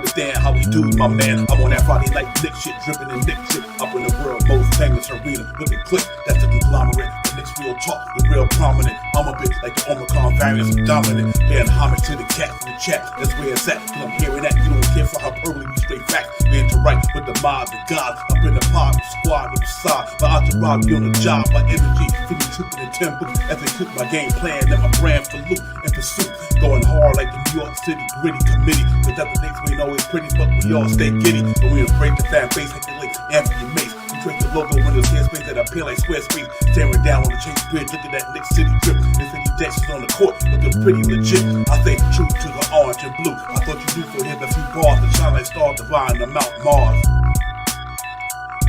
understand how we do, my man. I'm on that Friday night Nick shit, dripping in Nick shit. Up in the world most famous arena with the click. That's the conglomerate. The Knicks real talk, the real prominent. I'm a bit like the Omicron variant, I'm dominant. Paying homage to the cat in the chat. That's where it's at. Cause I'm hearing that you don't care for hyperbole, we straight facts. We interact with the mob, the gods. Up in the pod, the squad, the side. My entourage be on the job, my energy. Feeling tripping in tempo as they cook my game plan. And my brand for loot and pursuit. Going hard like the New York City gritty committee. Cause that the Knicks we know is pretty, but we all stay giddy. But we embrace the fan base like the late Anthony Mace. We trace the logo when there's hair space that appear like square space. Staring down on the Chase Bridge, look at that Knicks City drip. And City Jackson's on the court, looking pretty legit. I stay true to the orange and blue. I thought you knew for him a few bars to shine like stars divine to Mount Mars.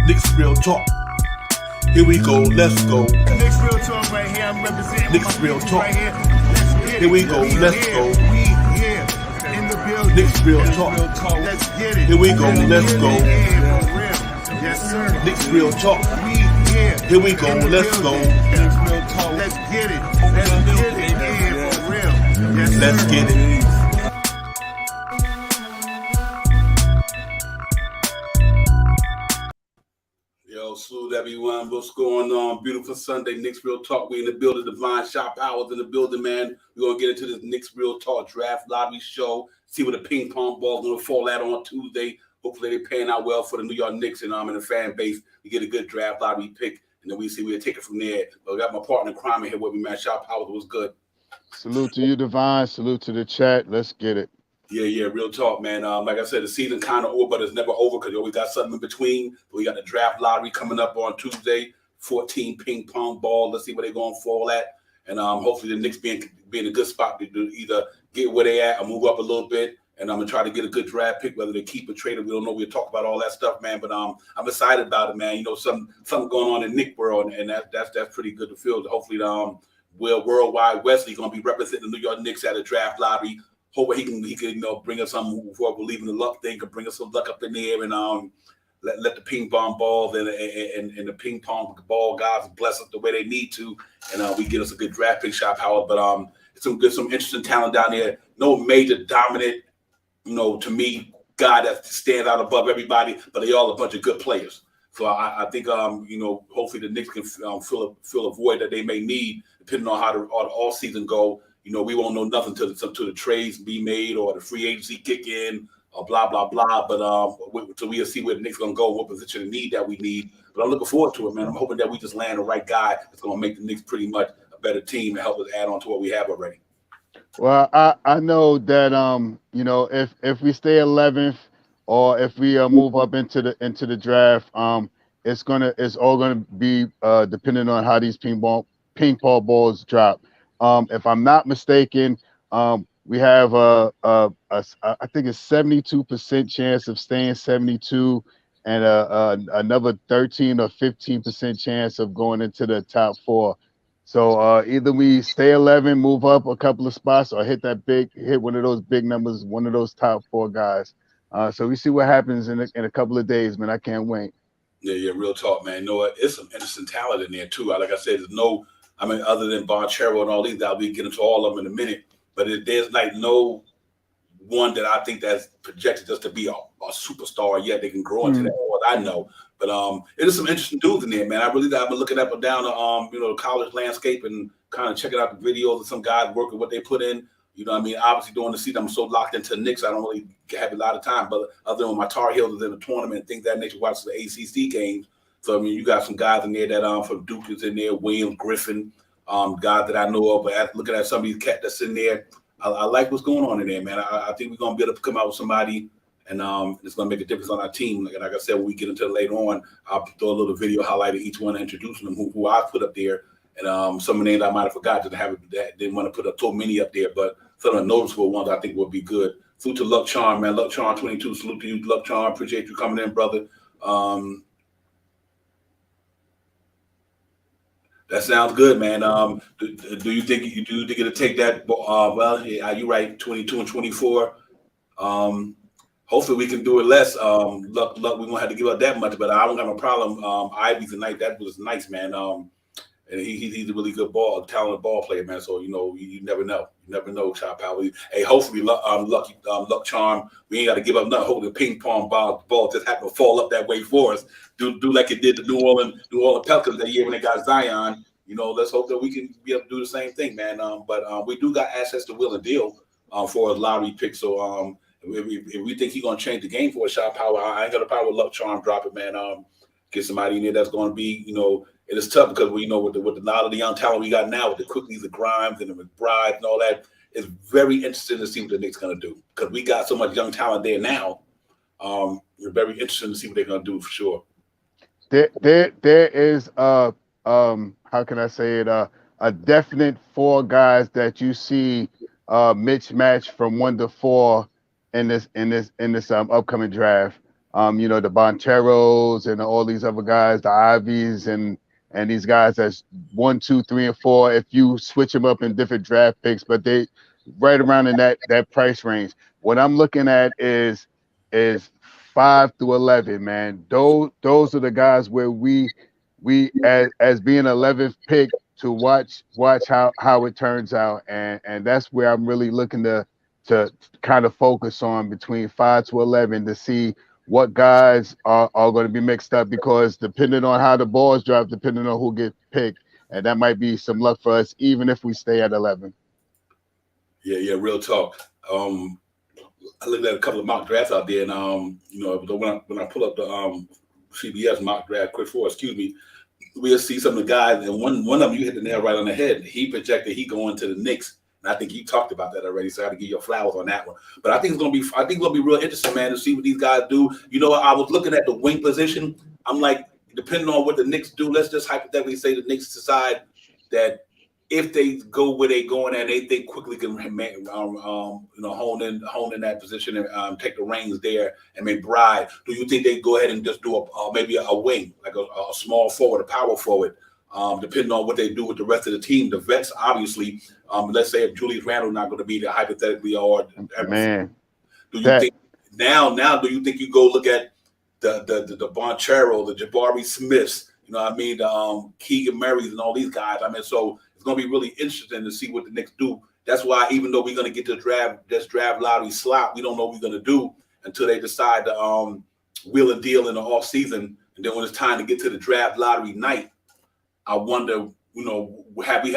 Knicks real talk. Here we go, let's go. Knicks real talk right here. I'm representing Knicks real talk. right here. Here we go, let's go. We here in the building. Knicks real talk. Let's get it. Here we go, let's go. Yeah, for real. Yes, sir. Knicks real talk. We here. Here we go, let's go. Knicks real talk. Let's get it. Let's get it. Yeah, for real. Yes, sir. Let's get it. Yo, salute everyone. What's going on? Beautiful Sunday, Knicks Real Talk. We in the building. Divine Shop Powers in the building, man. We're gonna get into this Knicks Real Talk draft lobby show. See where the ping pong ball's gonna fall out on Tuesday. Hopefully they're paying out well for the New York Knicks and in the fan base. We get a good draft lobby pick, and then we see we'll take it from there. But we got my partner in crime in here with me, man. Shop Powers was good. Salute to you, Divine. Salute to the chat. Let's get it. Yeah, real talk, man. Like I said, the season kind of over, but it's never over because you always got something in between. We got the draft lottery coming up on Tuesday, 14 ping pong ball. Let's see where they're going to fall at. And hopefully the Knicks being in a good spot to either get where they at or move up a little bit. And I'm going to try to get a good draft pick, whether they keep a trader. We don't know. We'll talk about all that stuff, man. But I'm excited about it, man. You know, something going on in Knick world, and that's pretty good to feel. Hopefully, Worldwide Wesley going to be representing the New York Knicks at a draft lottery. Hopefully he can bring us some before believing the luck thing, could bring us some luck up in there and let the ping pong balls and the ping pong ball guys bless us the way they need to, and we get us a good draft pick, Shop Howard. But some interesting talent down there. No major dominant, to me, guy that stands out above everybody, but they all a bunch of good players. So I think hopefully the Knicks can fill a void that they may need, depending on how the all season go. We won't know nothing till the trades be made or the free agency kick in or blah, blah, blah. But so we'll see where the Knicks going to go, what position of need that we need. But I'm looking forward to it, man. I'm hoping that we just land the right guy that's going to make the Knicks pretty much a better team and help us add on to what we have already. Well, I know that if we stay 11th or if we move up into the draft, it's all gonna be dependent on how these ping pong balls drop. If I'm not mistaken, we have I think it's 72% chance of staying 72, and another 13 or 15% chance of going into the top 4. So either we stay 11, move up a couple of spots, or hit one of those big numbers, one of those top 4 guys. So we see what happens in a couple of days, man. I can't wait. Yeah, real talk, man. It's some interesting talent in there too. Like I said, other than Bonchero and all these, I'll be getting to all of them in a minute. But there's like no one that I think that's projected just to be a superstar yet. They can grow into that, what I know. But it is some interesting dudes in there, man. I've been looking up and down the college landscape and kind of checking out the videos of some guys working what they put in. Obviously during the season, I'm so locked into Knicks, I don't really have a lot of time. But other than when my Tar Heels is in the tournament and things that nature, watch the ACC games. So, you got some guys in there that from Duke is in there, Williams, Griffin, guys that I know of. But looking at some of these cats that's in there, I like what's going on in there, man. I think we're going to be able to come out with somebody, and it's going to make a difference on our team. Like I said, when we get into it later on, I'll throw a little video highlighting each one, introducing them, who I put up there. And some of the names I might have forgot didn't want to put up too many up there, but some of the noticeable ones I think would be good. Salute to Luck Charm, man. Luck Charm 22. Salute to you, Luck Charm. Appreciate you coming in, brother. That sounds good, man. Do you think it'll take that? Well, yeah, you're right. 22 and 24. Hopefully we can do it less. Luck, we won't have to give up that much, but I don't have a problem. Ivy's a night. That was nice, man. And he's a really good talented ball player, man. So you never know. You never know, Chop Power. Hey, hopefully, luck charm. We ain't got to give up nothing. Holding the ping pong ball just happened to fall up that way for us. Do like it did the New Orleans Pelicans that year when they got Zion. Let's hope that we can be able to do the same thing, man. But we do got access to Will and Deal for a lottery pick. So if we think he's gonna change the game for a Shot Power, I ain't got a power luck charm drop it, man. Get somebody in there that's gonna be, it is tough because we know with the lot of the young talent we got now with the Quicklys, the Grimes, and the McBride and all that, it's very interesting to see what the Knicks gonna do because we got so much young talent there now. We're very interested to see what they're gonna do for sure. There is how can I say it, a definite 4 guys that you see mismatch from 1 to 4 in this upcoming draft. The Bonteros and all these other guys, the Ivies and these guys that's 1, 2, 3, and 4. If you switch them up in different draft picks, but they right around in that price range. What I'm looking at is 5 through 11, man. Those are the guys where we as being 11th pick to watch how it turns out, and that's where I'm really looking to kind of focus on between 5 to 11 to see what guys are going to be mixed up, because depending on how the balls drop, depending on who gets picked, and that might be some luck for us even if we stay at 11. Yeah, real talk. I looked at a couple of mock drafts out there, and when I pull up the CBS mock draft quick for, we'll see some of the guys, and one of them you hit the nail right on the head. He projected he going to the Knicks, and I think you talked about that already. So I got to give you flowers on that one. But I think it's gonna be real interesting, man, to see what these guys do. I was looking at the wing position. I'm like, depending on what the Knicks do, let's just hypothetically say the Knicks decide that if they go where they going and they think quickly can hone in that position and take the reins there and McBride, do you think they go ahead and just do maybe a wing, like a small forward, a power forward, depending on what they do with the rest of the team? The vets, obviously, let's say if Julius Randle not going to be there hypothetically, or man, do you think now do you think you go look at the Bonchero, the Jabari Smiths, the Keegan Murrays and all these guys? So it's going to be really interesting to see what the Knicks do. That's why even though we're going to get to draft lottery slot, we don't know what we're going to do until they decide to wheel and deal in the off season. And then when it's time to get to the draft lottery night, I wonder, have we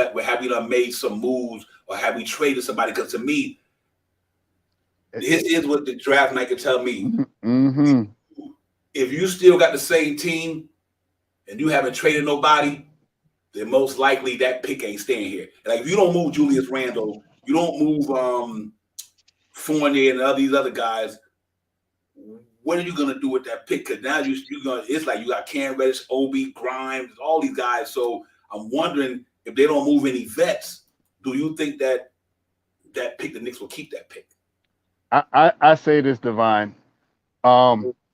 done made some moves, or have we traded somebody? Because to me, here's what the draft night can tell me. Mm-hmm. If you still got the same team and you haven't traded nobody, then most likely that pick ain't staying here. Like, if you don't move Julius Randle, you don't move Fournier and all these other guys, what are you gonna do with that pick? Because now it's like you got Cam Reddish, Obi, Grimes, all these guys. So I'm wondering if they don't move any vets, do you think that pick, the Knicks will keep that pick? I say this, Divine.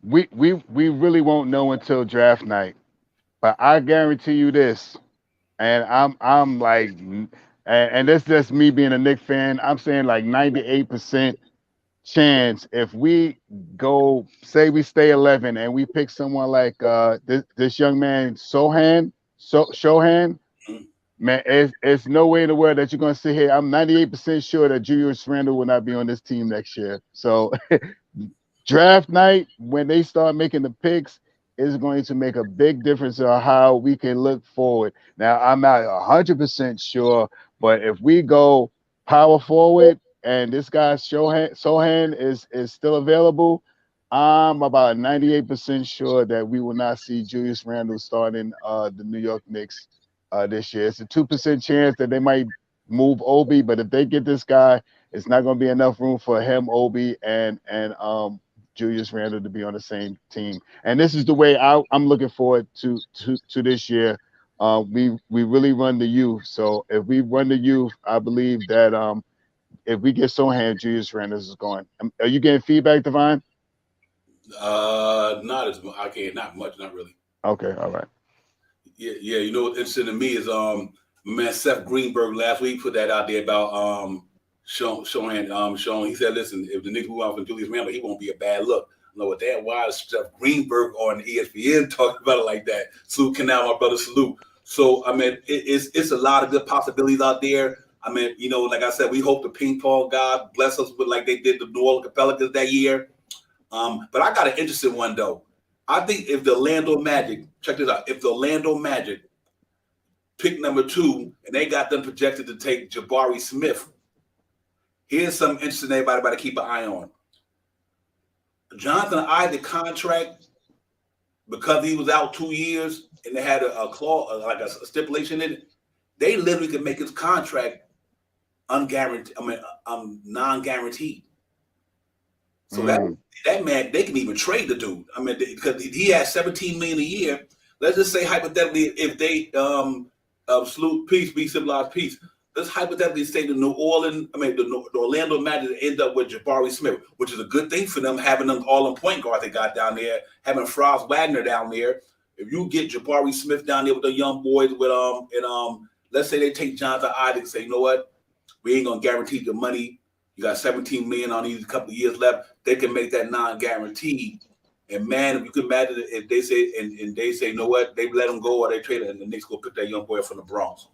We really won't know until draft night, but I guarantee you this, and I'm like, and that's just me being a Knicks fan. I'm saying like 98% chance if we go, say we stay 11 and we pick someone like this young man Sohan, man, it's no way in the world that you're gonna sit here. I'm 98% sure that Julius Randle will not be on this team next year. So draft night, when they start making the picks, is going to make a big difference on how we can look forward. Now, I'm not 100% sure, but if we go power forward and this guy Sohan is still available, I'm about 98% sure that we will not see Julius Randle starting the New York Knicks this year. It's a 2% chance that they might move Obi, but if they get this guy, it's not going to be enough room for him, Obi, and Julius Randle to be on the same team. And this is the way I'm looking forward to this year. We really run the youth. So if we run the youth, I believe that if we get Sohan, Julius Randle is going. Are you getting feedback, Divine? Not as much. Not much, not really. Okay, all right. Yeah. What's interesting to me is man Seth Greenberg last week put that out there about Sean. He said, listen, if the Knicks move on from Julius Randle, he won't be a bad look. I know what that was. Seth Greenberg on ESPN talking about it like that. Salute Canal, my brother, salute. So I mean, it's a lot of good possibilities out there. I mean, you know, like I said, we hope the ping pong God bless us with like they did the New Orleans Pelicans that year. But I got an interesting one though. I think if the Orlando Magic, check this out, if the Orlando Magic pick number 2 and they got them projected to take Jabari Smith, here's something interesting everybody better keep an eye on. Jonathan Isaac contract, because he was out 2 years and they had a clause, like a stipulation in it, they literally could make his contract unguaranteed. I mean, non-guaranteed. So that man, they can even trade the dude. I mean, because he has $17 million a year. Let's just say hypothetically, if they salute peace, be civilized peace. Let's hypothetically say the the Orlando Magic end up with Jabari Smith, which is a good thing for them, having them all in point guard they got down there, having Franz Wagner down there. If you get Jabari Smith down there with the young boys with let's say they take Jonathan Isaac and say, you know what, we ain't gonna guarantee the money. You got $17 million on these couple of years left. They can make that non-guaranteed. And man, if you could imagine if they say and they say, you know what, they let him go or they trade it, and the Knicks go pick that young boy from the Bronx.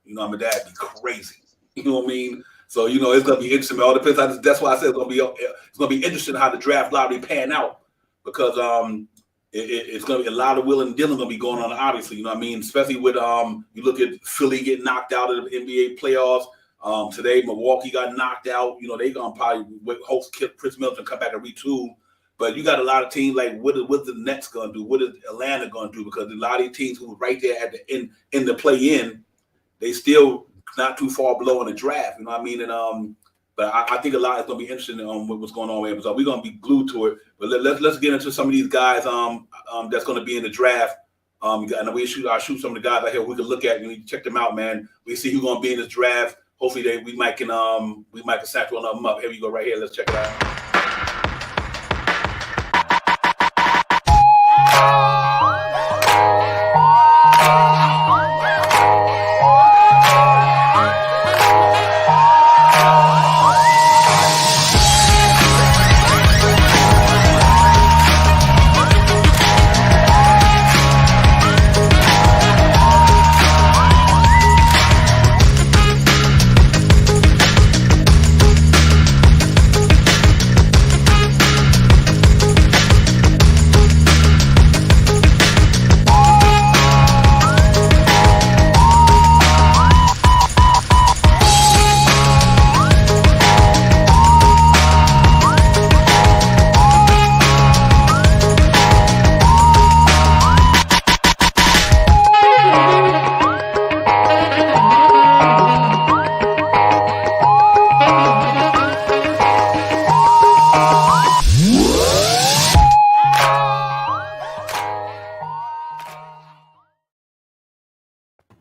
You know, I mean, that'd be crazy. You know what I mean? So you know, it's gonna be interesting. It all depends. That's why I said it's gonna be interesting how the draft lottery pan out, because it's gonna be a lot of willing and dealing gonna be going on. Obviously, you know what I mean. Especially with you look at Philly getting knocked out of the NBA playoffs. Today, Milwaukee got knocked out. You know, they gonna probably host Chris Middleton come back and retool. But you got a lot of teams like what's the Nets gonna do? What is Atlanta gonna do? Because a lot of these teams who were right there at the in the play-in, they still not too far below in the draft. You know what I mean? And but I think a lot is gonna be interesting on what's going on with. So we're gonna be glued to it. But let's get into some of these guys that's gonna be in the draft. And I shoot some of the guys out here we can look at and we check them out, man. We see who's gonna be in this draft. Hopefully we might can snatch one of them up. Here we go, right here. Let's check it out.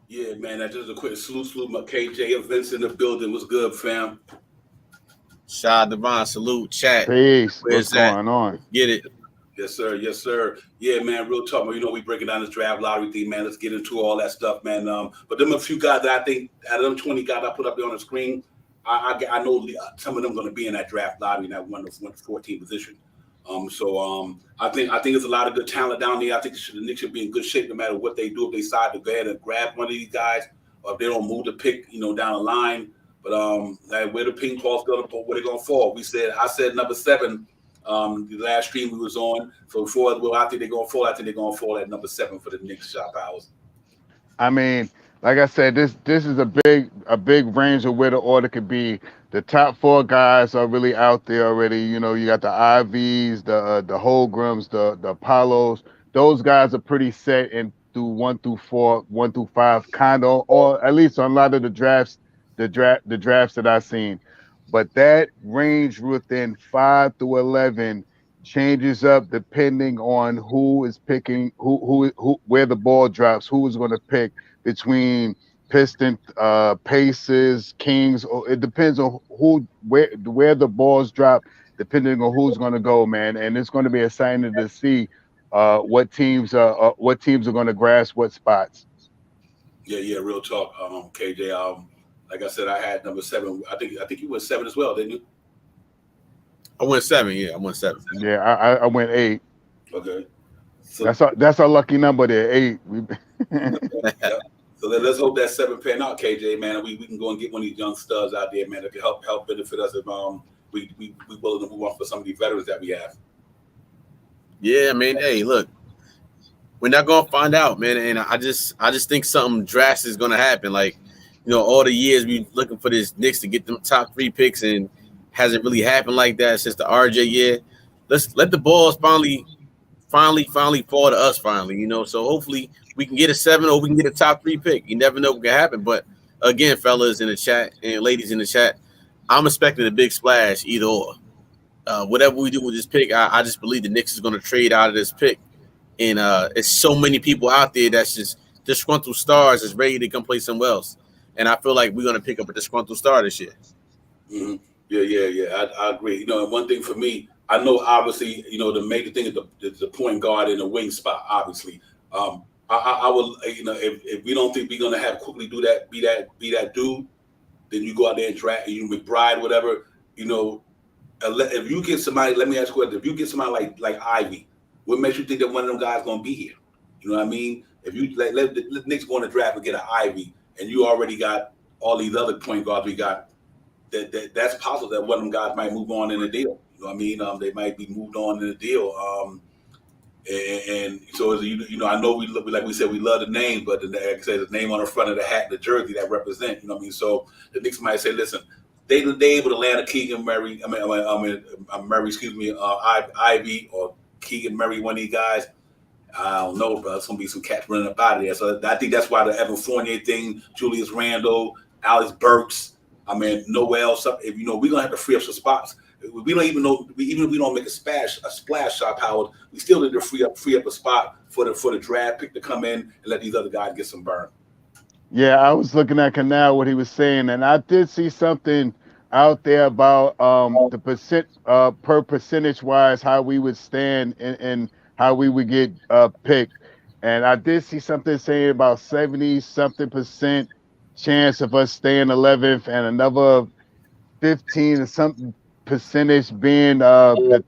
Yeah, man, that just a quick salute, my KJ events in the building. What's good, fam? Shah Devon, salute, chat. Peace. What's going on? Get it. Yes, sir. Yes, sir. Yeah, man, real talk. You know, we breaking down this draft lottery thing, man. Let's get into all that stuff, man. But them a few guys that I think, out of them 20 guys I put up there on the screen, I know some of them going to be in that draft lottery in that 1 to 14 position. I think there's a lot of good talent down there. I think the Knicks should be in good shape no matter what they do. If they decide to go ahead and grab one of these guys, or if they don't move the pick, you know, down the line. But like where the ping pong's gonna put, where they gonna fall? I said number 7. The last stream we was on. So I think they're gonna fall. I think they're gonna fall at number 7 for the Knicks. Shop hours. I mean, like I said, this is a big range of where the order could be. The top 4 guys are really out there already. You know, you got the IVs, the Holgrams, the Apollos. Those guys are pretty set in through 1 through 4, 1 through 5, kind of, or at least on a lot of the drafts that I've seen. But that range within 5 through 11 changes up depending on who is picking, who where the ball drops, who is going to pick between Pistons, Pacers, Kings. Or it depends on where the balls drop, depending on who's going to go, man. And it's going to be exciting to see what teams are going to grasp what spots. Yeah, real talk, KJ. Like I said, I had number 7. I think you went 7 as well, didn't you? I went 7. Yeah, I went 7. Yeah, I went 8. Okay. So That's our lucky number there, 8. yeah. So let's hope that 7 pan out, KJ, man. We can go and get one of these young studs out there, man, that can help benefit us if we willing to move on for some of these veterans that we have. Yeah, man. Hey, look, we're not gonna find out, man. And I just think something drastic is gonna happen. Like, all the years we looking for this Knicks to get them top 3 picks, and hasn't really happened like that since the RJ year. Let's let the balls finally fall to us finally. So hopefully we can get a 7 or we can get a top 3 pick. You never know what can happen. But again, fellas in the chat and ladies in the chat, I'm expecting a big splash either or. Whatever we do with this pick, I just believe the Knicks is going to trade out of this pick. And it's so many people out there that's just disgruntled stars that's ready to come play somewhere else. And I feel like we're going to pick up a disgruntled star this year. Mm-hmm. Yeah. I agree. And one thing for me, I know obviously, the major thing is the point guard and the wing spot. Obviously, I would, if we don't think we're going to have quickly do that, be that dude, then you go out there and draft McBride, whatever. If you get somebody, let me ask you a question. If you get somebody like Ivy, what makes you think that one of them guys going to be here? You know what I mean? If you let the Knicks go in the draft and get an Ivy, and you already got all these other point guards we got, that's possible that one of them guys might move on in the deal. You know what I mean? They might be moved on in the deal. And so I know we like we said, we love the name, but like I said, the name on the front of the hat, the jersey that represent. You know what I mean? So the Knicks might say, listen, they able to land a Keegan Murray. Murray, excuse me, Ivy or Keegan Murray, one of these guys. I don't know, but it's gonna be some cats running up out of there. So I think that's why the Evan Fournier thing, Julius Randle, Alex Burks. Noel. If we're gonna have to free up some spots. We don't even know. Even if we don't make a splash shot, Howard, we still need to free up a spot for the draft pick to come in and let these other guys get some burn. Yeah, I was looking at Canal what he was saying, and I did see something out there about the percent per percentage wise how we would stand and how we would get picked, and I did see something saying about 70-something% chance of us staying 11th, and another 15 or something percentage being the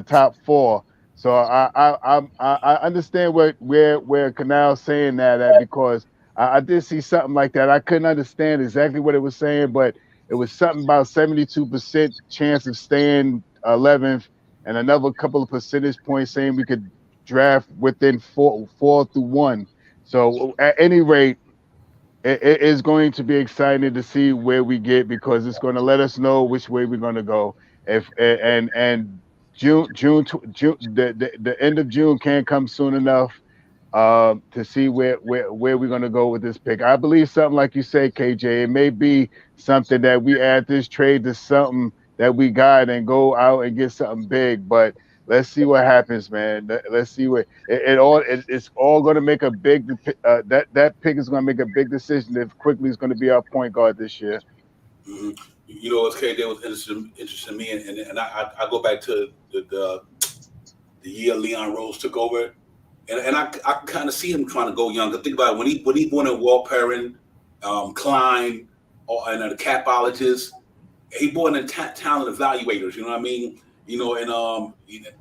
top 4. So I understand where Canal's saying that at, because I did see something like that. I couldn't understand exactly what it was saying, but it was something about 72% chance of staying 11th, and another couple of percentage points saying we could draft within 4 through 1. So at any rate, it is going to be exciting to see where we get, because it's going to let us know which way we're going to go. And June, the end of June can't come soon enough to see where we're going to go with this pick. I believe something like you say, KJ, it may be something that we add this trade to something that we got and go out and get something big. But let's see what happens, man. Let's see what it's all going to make a big that pick is going to make a big decision if Quickly is going to be our point guard this year. Mm-hmm. What's KJ was interesting to me, and I go back to the year Leon Rose took over, and I kind of see him trying to go younger. Think about it, when he brought in Walt Perrin, Klein, and the capologists, he brought in talent evaluators. You know what I mean?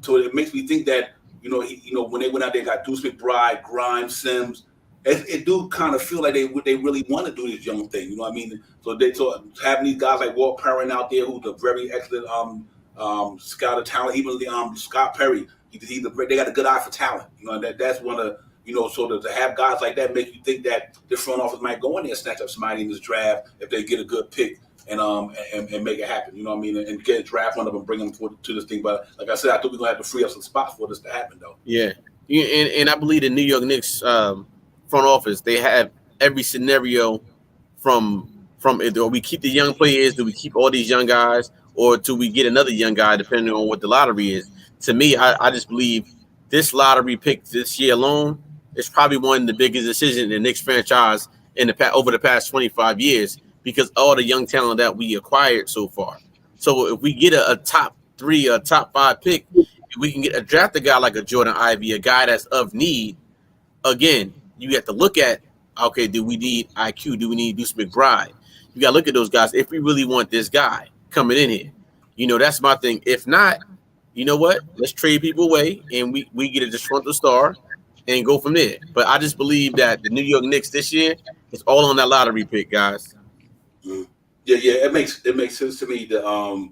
So it makes me think that when they went out there and got Deuce McBride, Grimes, Sims, it do kind of feel like they really want to do this young thing. You know what I mean? So having these guys like Walt Perrin out there, who's a very excellent scout of talent. Even Scott Perry, they got a good eye for talent. That's one of so to have guys like that make you think that the front office might go in there and snatch up somebody in this draft if they get a good pick. And make it happen, you know what I mean, and get a draft one of them, bring them to this thing. But like I said, I think we're gonna have to free up some spots for this to happen, though. Yeah, and I believe the New York Knicks front office, they have every scenario from it. Do we keep the young players? Do we keep all these young guys, or do we get another young guy depending on what the lottery is? To me, I just believe this lottery pick this year alone is probably one of the biggest decisions in the Knicks franchise over the past 25 years. Because all the young talent that we acquired so far. So if we get a top 3 or top 5 pick, if we can draft a guy like a Jordan Ivy, a guy that's of need, again, you have to look at, okay, do we need IQ? Do we need Deuce McBride? You got to look at those guys if we really want this guy coming in here. That's my thing. If not, you know what? Let's trade people away and we get a disgruntled star and go from there. But I just believe that the New York Knicks this year is all on that lottery pick, guys. Yeah, it makes sense to me that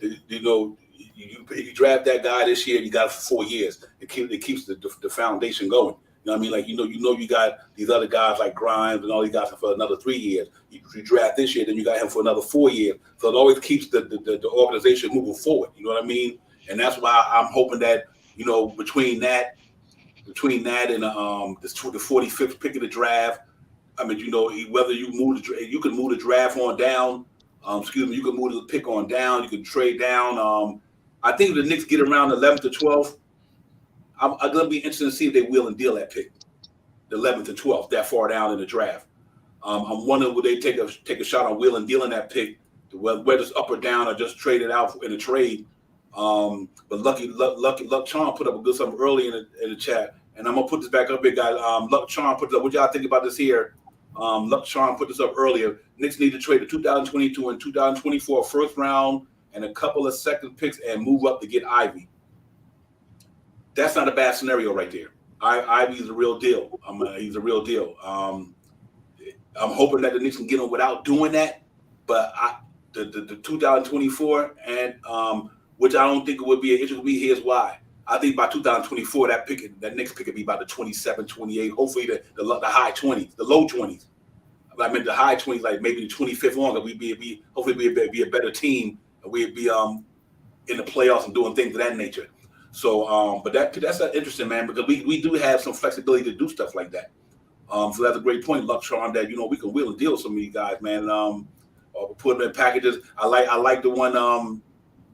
you know, you draft that guy this year, you got it for 4 years. It keeps the foundation going. You know what I mean? Like, you got these other guys like Grimes and all these guys for another 3 years. You draft this year, then you got him for another 4 years. So it always keeps the organization moving forward. You know what I mean? And that's why I'm hoping that, you know, between that and the 45th pick of the draft, I mean, you know, whether you can move the draft on down. You can move the pick on down. You can trade down. I think if the Knicks get around the 11th to 12th, I'm going to be interested to see if they will and deal that pick, the 11th and 12th, that far down in the draft. I'm wondering would they take a shot on Will and dealing that pick, whether it's up or down or just trade it out in a trade. But Luck Charm put up a good something early in the chat, and I'm gonna put this back up here, guys. Luck Charm put this up. What y'all think about this here? Luck Charm put this up earlier. Knicks need to trade the 2022 and 2024 first round and a couple of second picks and move up to get Ivy. That's not a bad scenario right there. Ivy's a real deal. He's a real deal. I'm hoping that the Knicks can get him without doing that. But the 2024 and which I don't think it would be an issue. Here's why. I think by 2024 that Knicks pick would be about the 27, 28. Hopefully the high 20s, the low 20s. I mean the high 20s, like maybe the 25th on. We'd hopefully be a better team. And we'd be in the playoffs and doing things of that nature. So, but that's interesting, man, because we do have some flexibility to do stuff like that. So that's a great point, Luck Charm, that, you know, we can wheel and deal with some of these guys, man. Put them in packages. I like the one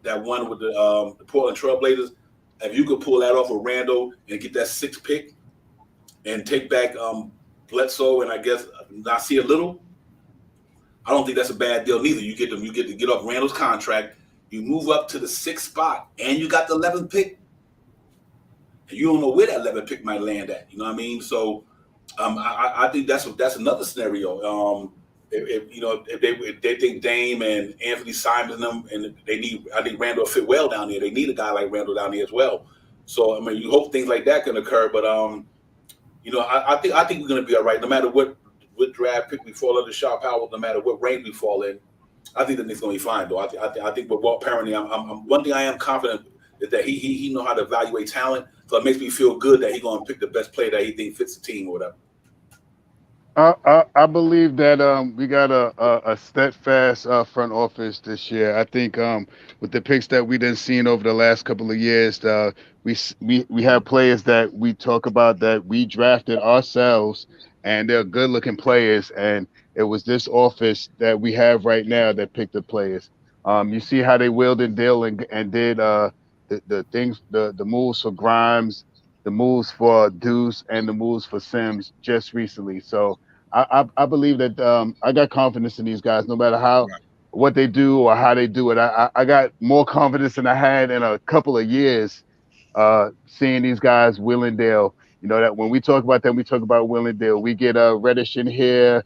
that one with the Portland Trailblazers. If you could pull that off with Randall and get that 6th pick and take back Bledsoe and I guess Nasir Little, I don't think that's a bad deal neither. You get to get off Randall's contract. You move up to the 6th spot and you got the 11th pick. And you don't know where that 11th pick might land at. You know what I mean? So I think that's another scenario. If they think Dame and Anthony Simons and them, and I think Randall fit well down there. They need a guy like Randall down there as well. So I mean, you hope things like that can occur. But I think we're going to be all right, no matter what draft pick we fall under, Sharp Howard, no matter what range we fall in. I think the Knicks going to be fine, though. I think with Walt Perry, one thing I am confident is that he know how to evaluate talent. So it makes me feel good that he's going to pick the best player that he thinks fits the team or whatever. I believe that we got a steadfast front office this year. I think with the picks that we done seen over the last couple of years, we have players that we talk about that we drafted ourselves, and they're good looking players. And it was this office that we have right now that picked the players. You see how they wheeled and dealt and did the things, the moves for Grimes, the moves for Deuce, and the moves for Sims just recently. So I believe that I got confidence in these guys, no matter what they do or how they do it. I got more confidence than I had in a couple of years seeing these guys wheel and deal. You know, that when we talk about them, we talk about wheel and deal. We get Reddish in here,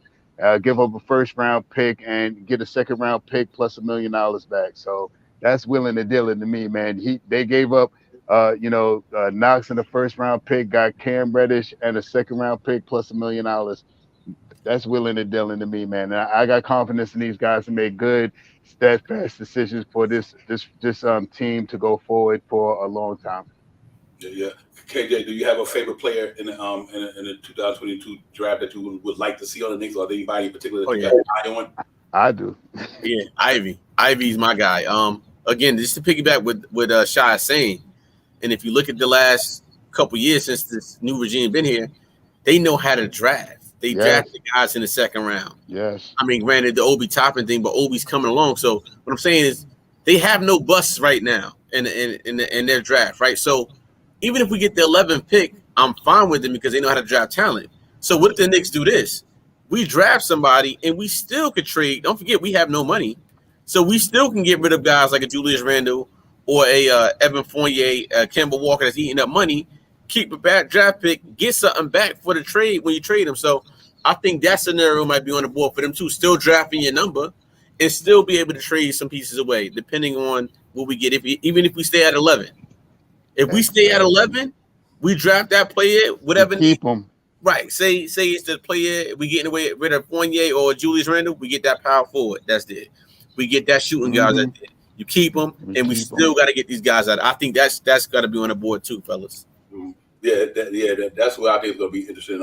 give up a first-round pick and get a second-round pick plus $1 million back. So that's willing to deal it to me, man. They gave up Knox in the first-round pick, got Cam Reddish and a second-round pick plus $1 million. That's willing to deal to me, man. And I got confidence in these guys to make good, steadfast decisions for this team to go forward for a long time. Yeah. KJ, do you have a favorite player in the 2022 draft that you would like to see on the Knicks, or anybody in particular that you got an eye on? I do. Yeah, Ivy. Ivy's my guy. Again, just to piggyback with Shy is saying, and if you look at the last couple years since this new regime been here, they know how to draft. They drafted guys in the second round. Yes. I mean, granted, the Obi Toppin thing, but Obi's coming along. So what I'm saying is they have no busts right now in their draft, right? So even if we get the 11th pick, I'm fine with them because they know how to draft talent. So what if the Knicks do this? We draft somebody and we still could trade. Don't forget, we have no money. So we still can get rid of guys like a Julius Randle or a Evan Fournier, Kemba Walker that's eating up money, keep a bad draft pick, get something back for the trade when you trade them. So I think that scenario might be on the board for them too, still drafting your number and still be able to trade some pieces away, depending on what we get. Even if we stay at 11. If we stay at 11, We draft that player, whatever. Keep them. Right. Say it's the player we getting away rid of Fournier or Julius Randle. We get that power forward. That's it. We get that shooting guys. That's it. You keep them, and we still got to get these guys out. I think that's got to be on the board too, fellas. Yeah, that's what I think is going to be interesting.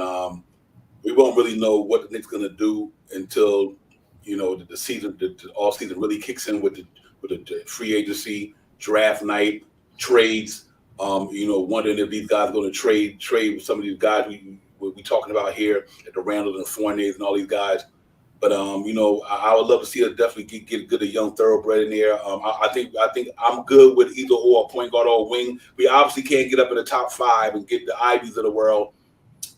We won't really know what the Knicks going to do until the season, the off season really kicks in with the free agency, draft night, trades. Wondering if these guys are going to trade with some of these guys we talking about here at the Randall and the Fourniers and all these guys. But I would love to see us definitely get a young thoroughbred in there. I think I'm good with either or, point guard or wing. We obviously can't get up in the top 5 and get the Ivies of the world.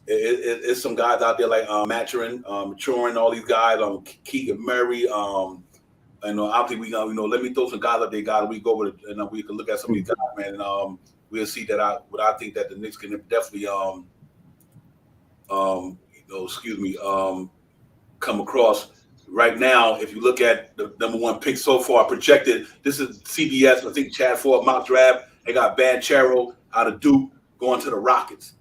It's some guys out there like Matheman, Maturin, all these guys, Keegan Murray. Obviously we let me throw some guys up there, guys. We go over and we can look at some of these guys, man, and we'll see that I think that the Knicks can definitely come across right now. If you look at the number 1 pick so far projected, this is CBS. I think Chad Ford mock draft. They got Banchero out of Duke going to the Rockets.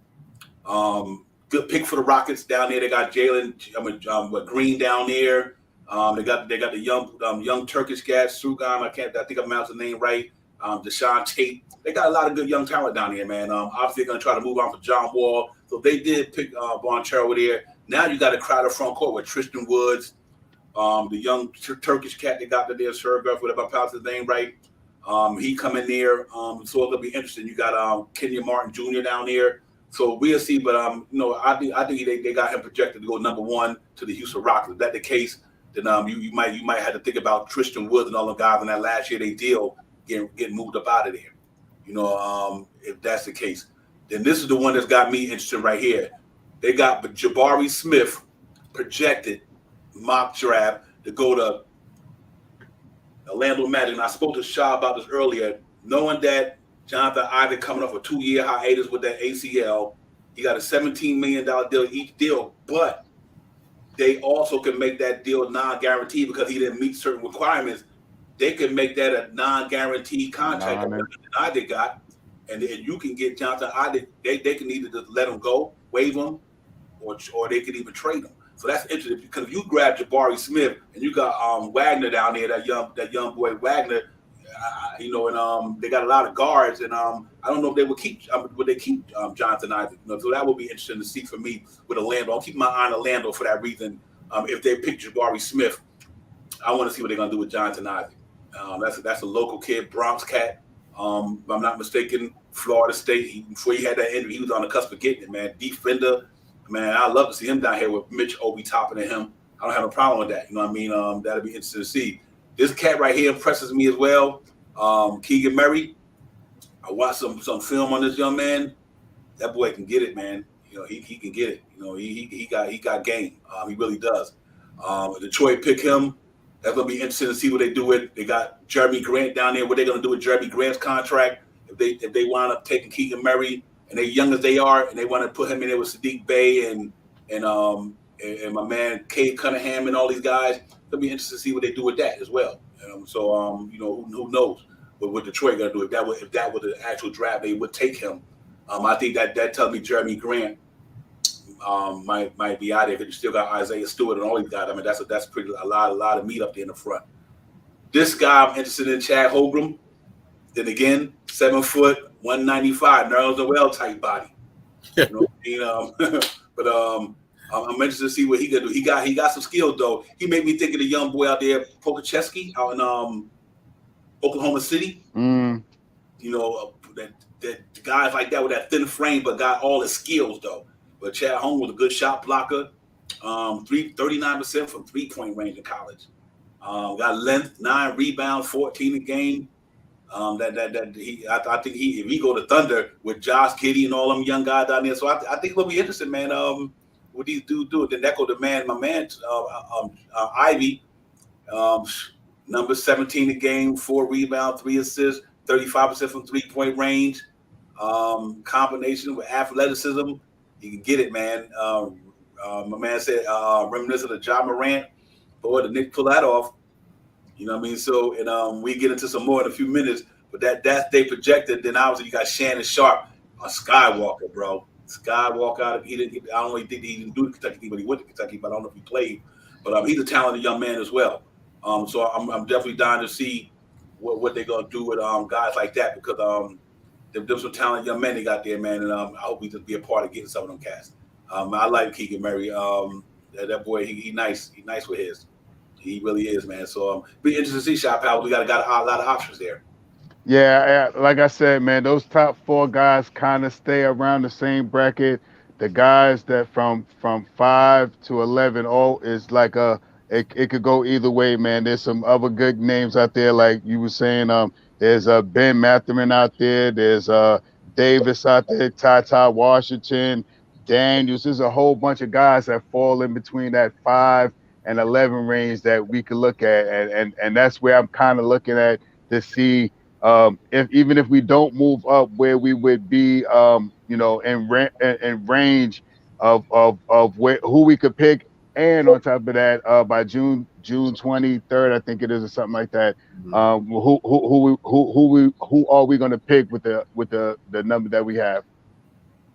Good pick for the Rockets down there. They got Jalen Green down there. They got the young Turkish guy Sugan. I think I'm pronouncing the name right. Deshaun Tate. They got a lot of good young talent down here, man. Obviously they're gonna try to move on for John Wall. So they did pick Banchero there. Now you got a crowded front court with Tristan Woods, the young Turkish cat they got there, Sergov, whatever I pronounce his name right. He come in there, so it's gonna be interesting. You got Kenya Martin Jr. down there, so we'll see. But I think they got him projected to go number 1 to the Houston Rockets. If that's the case, then you might have to think about Tristan Woods and all the guys in that last year they deal getting moved up out of there. If that's the case, then this is the one that's got me interested right here. They got Jabari Smith projected mock draft to go to Orlando Magic. And I spoke to Shaw about this earlier, knowing that Jonathan Isaac coming off a 2-year hiatus with that ACL. He got a $17 million deal each deal, but they also can make that deal non-guaranteed because he didn't meet certain requirements. They can make that a non-guaranteed contract that Isaac got, and you can get Jonathan Isaac. They can either just let him go, waive him, or they could even trade him. So that's interesting because if you grab Jabari Smith and you got Wagner down there, that young boy Wagner, and they got a lot of guards, and I don't know if they would keep Jonathan Isaac. So that would be interesting to see for me with Orlando. I'll keep my eye on Orlando for that reason. If they pick Jabari Smith, I want to see what they're gonna do with Jonathan Isaac. That's a local kid, Bronx cat. If I'm not mistaken, Florida State. Before he had that injury, he was on the cusp of getting it, man. Defender. Man, I'd love to see him down here with Mitch Obi topping at him. I don't have a problem with that. You know what I mean? That'd be interesting to see. This cat right here impresses me as well. Keegan Murray. I watched some film on this young man. That boy can get it, man. He can get it. He got game. He really does. Detroit pick him. That's gonna be interesting to see what they do with. They got Jeremy Grant down there. What they're gonna do with Jeremy Grant's contract? If they wind up taking Keegan Murray, and they're young as they are, and they want to put him in there with Sadiq Bey and my man Cade Cunningham and all these guys, it'll be interesting to see what they do with that as well. Who knows what Detroit gonna do if that was the actual draft, they would take him. I think that tells me Jeremy Grant might be out there because you still got Isaiah Stewart and all these guys. I mean that's pretty a lot of meat up there in the front. This guy I'm interested in, Chad Hogan. Then again, 7 foot, 195, Nerlens Noel type body. But I'm interested to see what he gonna do. He got some skills though. He made me think of the young boy out there, Pokacheski, out in Oklahoma City. That guys like that with that thin frame, but got all his skills though. But Chad Hogan was a good shot blocker. 39% from 3-point range in college. Got length, 9 rebounds, 14 a game. I think if he go to Thunder with Josh Giddey and all them young guys down there, so I think it'll be interesting, man. What these dudes do? Then that go to my man Ivy, number 17 a game, 4 rebounds, 3 assists, 35% from 3-point range. Combination with athleticism, you can get it, man. My man said reminiscent of Ja Morant. Boy, the Knicks pull that off. You know what I mean? So, and we get into some more in a few minutes, but that's they projected. Then obviously you got Shannon Sharp. A Skywalker, bro. Skywalker. He didn't. I don't really think he didn't do the Kentucky team, but he went to Kentucky. But I don't know if he played. But he's a talented young man as well. So I'm definitely dying to see what they're gonna do with guys like that because there's some talented young men they got there, man. And I hope we just be a part of getting some of them cast. I like Keegan Murray. That boy, he nice. He nice with his. He really is, man. So be interesting to see Shot Power. We got a lot of options there. Yeah, like I said, man, those top 4 guys kind of stay around the same bracket. The guys that from 5 to 11, is like it could go either way, man. There's some other good names out there, like you were saying. There's Ben Matheman out there. There's Davis out there, Ty Washington, Daniels. There's a whole bunch of guys that fall in between that 5 and 11 range that we could look at, and that's where I'm kind of looking at to see. Even if we don't move up where we would be, in range of who we could pick, and on top of that, by June 23rd, I think it is, or something like that. Who are we going to pick with the number that we have?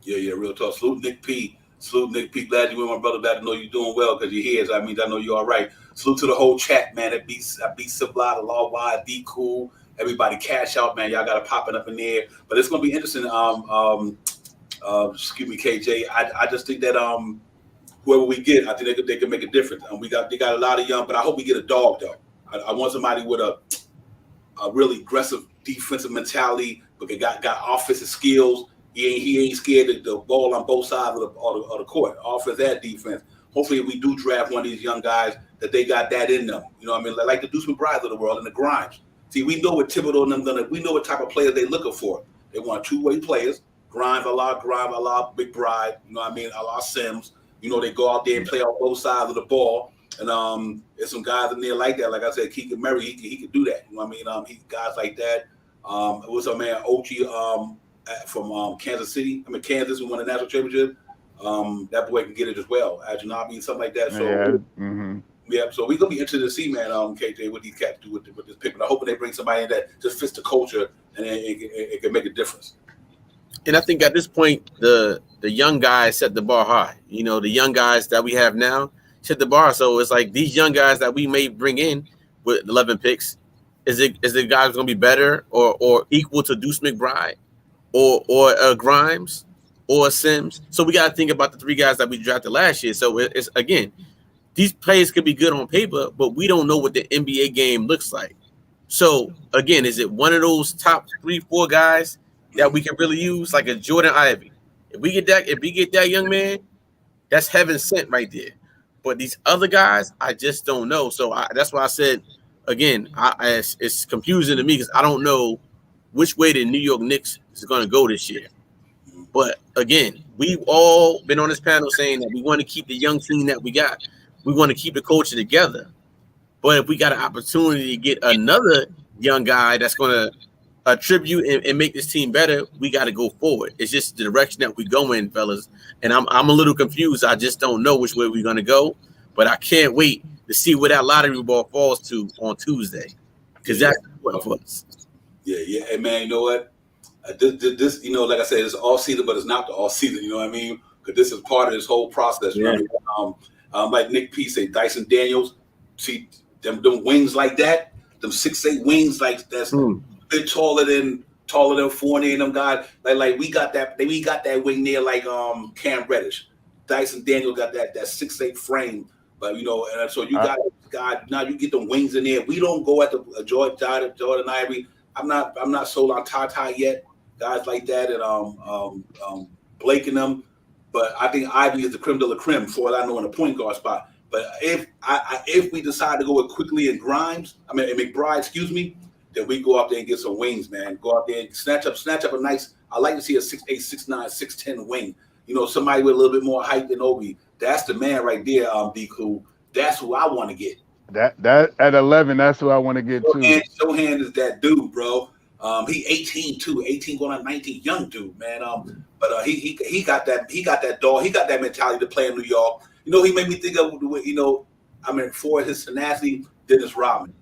Yeah, real talk. Salute Nick P. Glad you were my brother. Glad to know you're doing well because you're here. So that means I know you're all right. Salute to the whole chat, man. That beat Civilized, the Law Wide, D Cool. Everybody cash out, man. Y'all got to pop it up in there. But it's going to be interesting. Excuse me, KJ. I just think that whoever we get, I think they can make a difference. And they got a lot of young, but I hope we get a dog though. I want somebody with a really aggressive defensive mentality, but they got offensive skills. He ain't scared of the ball on both sides of the court, offense and defense. Hopefully, if we do draft one of these young guys, that they got that in them. You know what I mean? Like the Deuce McBrides of the world and the Grimes. See, we know what Thibodeau and them we know what type of players they looking for. They want 2-way players. Grimes, a la McBride. You know what I mean? A la Sims. You know, they go out there and play on both sides of the ball. And there's some guys in there like that. Like I said, Keegan Murray, he could do that. You know what I mean? Guys like that. What's our man, Ochi from Kansas City? Kansas, who won the national championship. That boy can get it as well. Ajanabi, something like that. So, yeah. So we're going to be interested to see, man, KJ, what these cats do with this pick. But I hope they bring somebody in that just fits the culture and it can make a difference. And I think at this point, the young guys set the bar high. You know, the young guys that we have now set the bar. So it's like these young guys that we may bring in with 11 picks, is the guys going to be better or equal to Deuce McBride or Grimes or Sims? So we got to think about the 3 guys that we drafted last year. So it's again, these players could be good on paper, but we don't know what the NBA game looks like. So again, is it one of those top 3-4 guys that we can really use, like a Jordan Ivey? If we get that young man, that's heaven sent right there. But these other guys, I just don't know. So that's why I said, again, it's confusing to me because I don't know which way the New York Knicks is going to go this year. But again, we've all been on this panel saying that we want to keep the young team that we got. We want to keep the culture together. But if we got an opportunity to get another young guy that's going to attribute and make this team better, we got to go forward. It's just the direction that we go in, fellas. And I'm a little confused. I just don't know which way we're going to go. But I can't wait to see where that lottery ball falls to on Tuesday, because that's important for us. Yeah. Hey, man, you know what? This, you know, like I said, it's all season, but it's not the all season. You know what I mean? Because this is part of this whole process. You know what I mean? Like Nick P say, Dyson Daniels, see them wings like that, them 6'8" wings like that's a bit taller than Fournier and them guys. Like we got that wing there like Cam Reddish. Dyson Daniels got that 6'8" frame, but you know, and so you got now you get the wings in there. We don't go at the Jordan Ivey. I'm not sold on Ty yet. Guys like that and Blake and them. But I think Ivy is the creme de la creme for what I know in the point guard spot. But if we decide to go with Quickly and McBride, then we go out there and get some wings, man. Go out there and snatch up a nice. I like to see a 6'8", 6'9", 6'10" wing. You know, somebody with a little bit more height than Obi. That's the man right there, D-Cool. That's who I want to get. That at 11, that's who I want to get too. Shohan is that dude, bro. He 18 too, 18 going on 19, young dude, man. But he got that dog. He got that mentality to play in New York. You know, he made me think of for his tenacity, Dennis Rodman.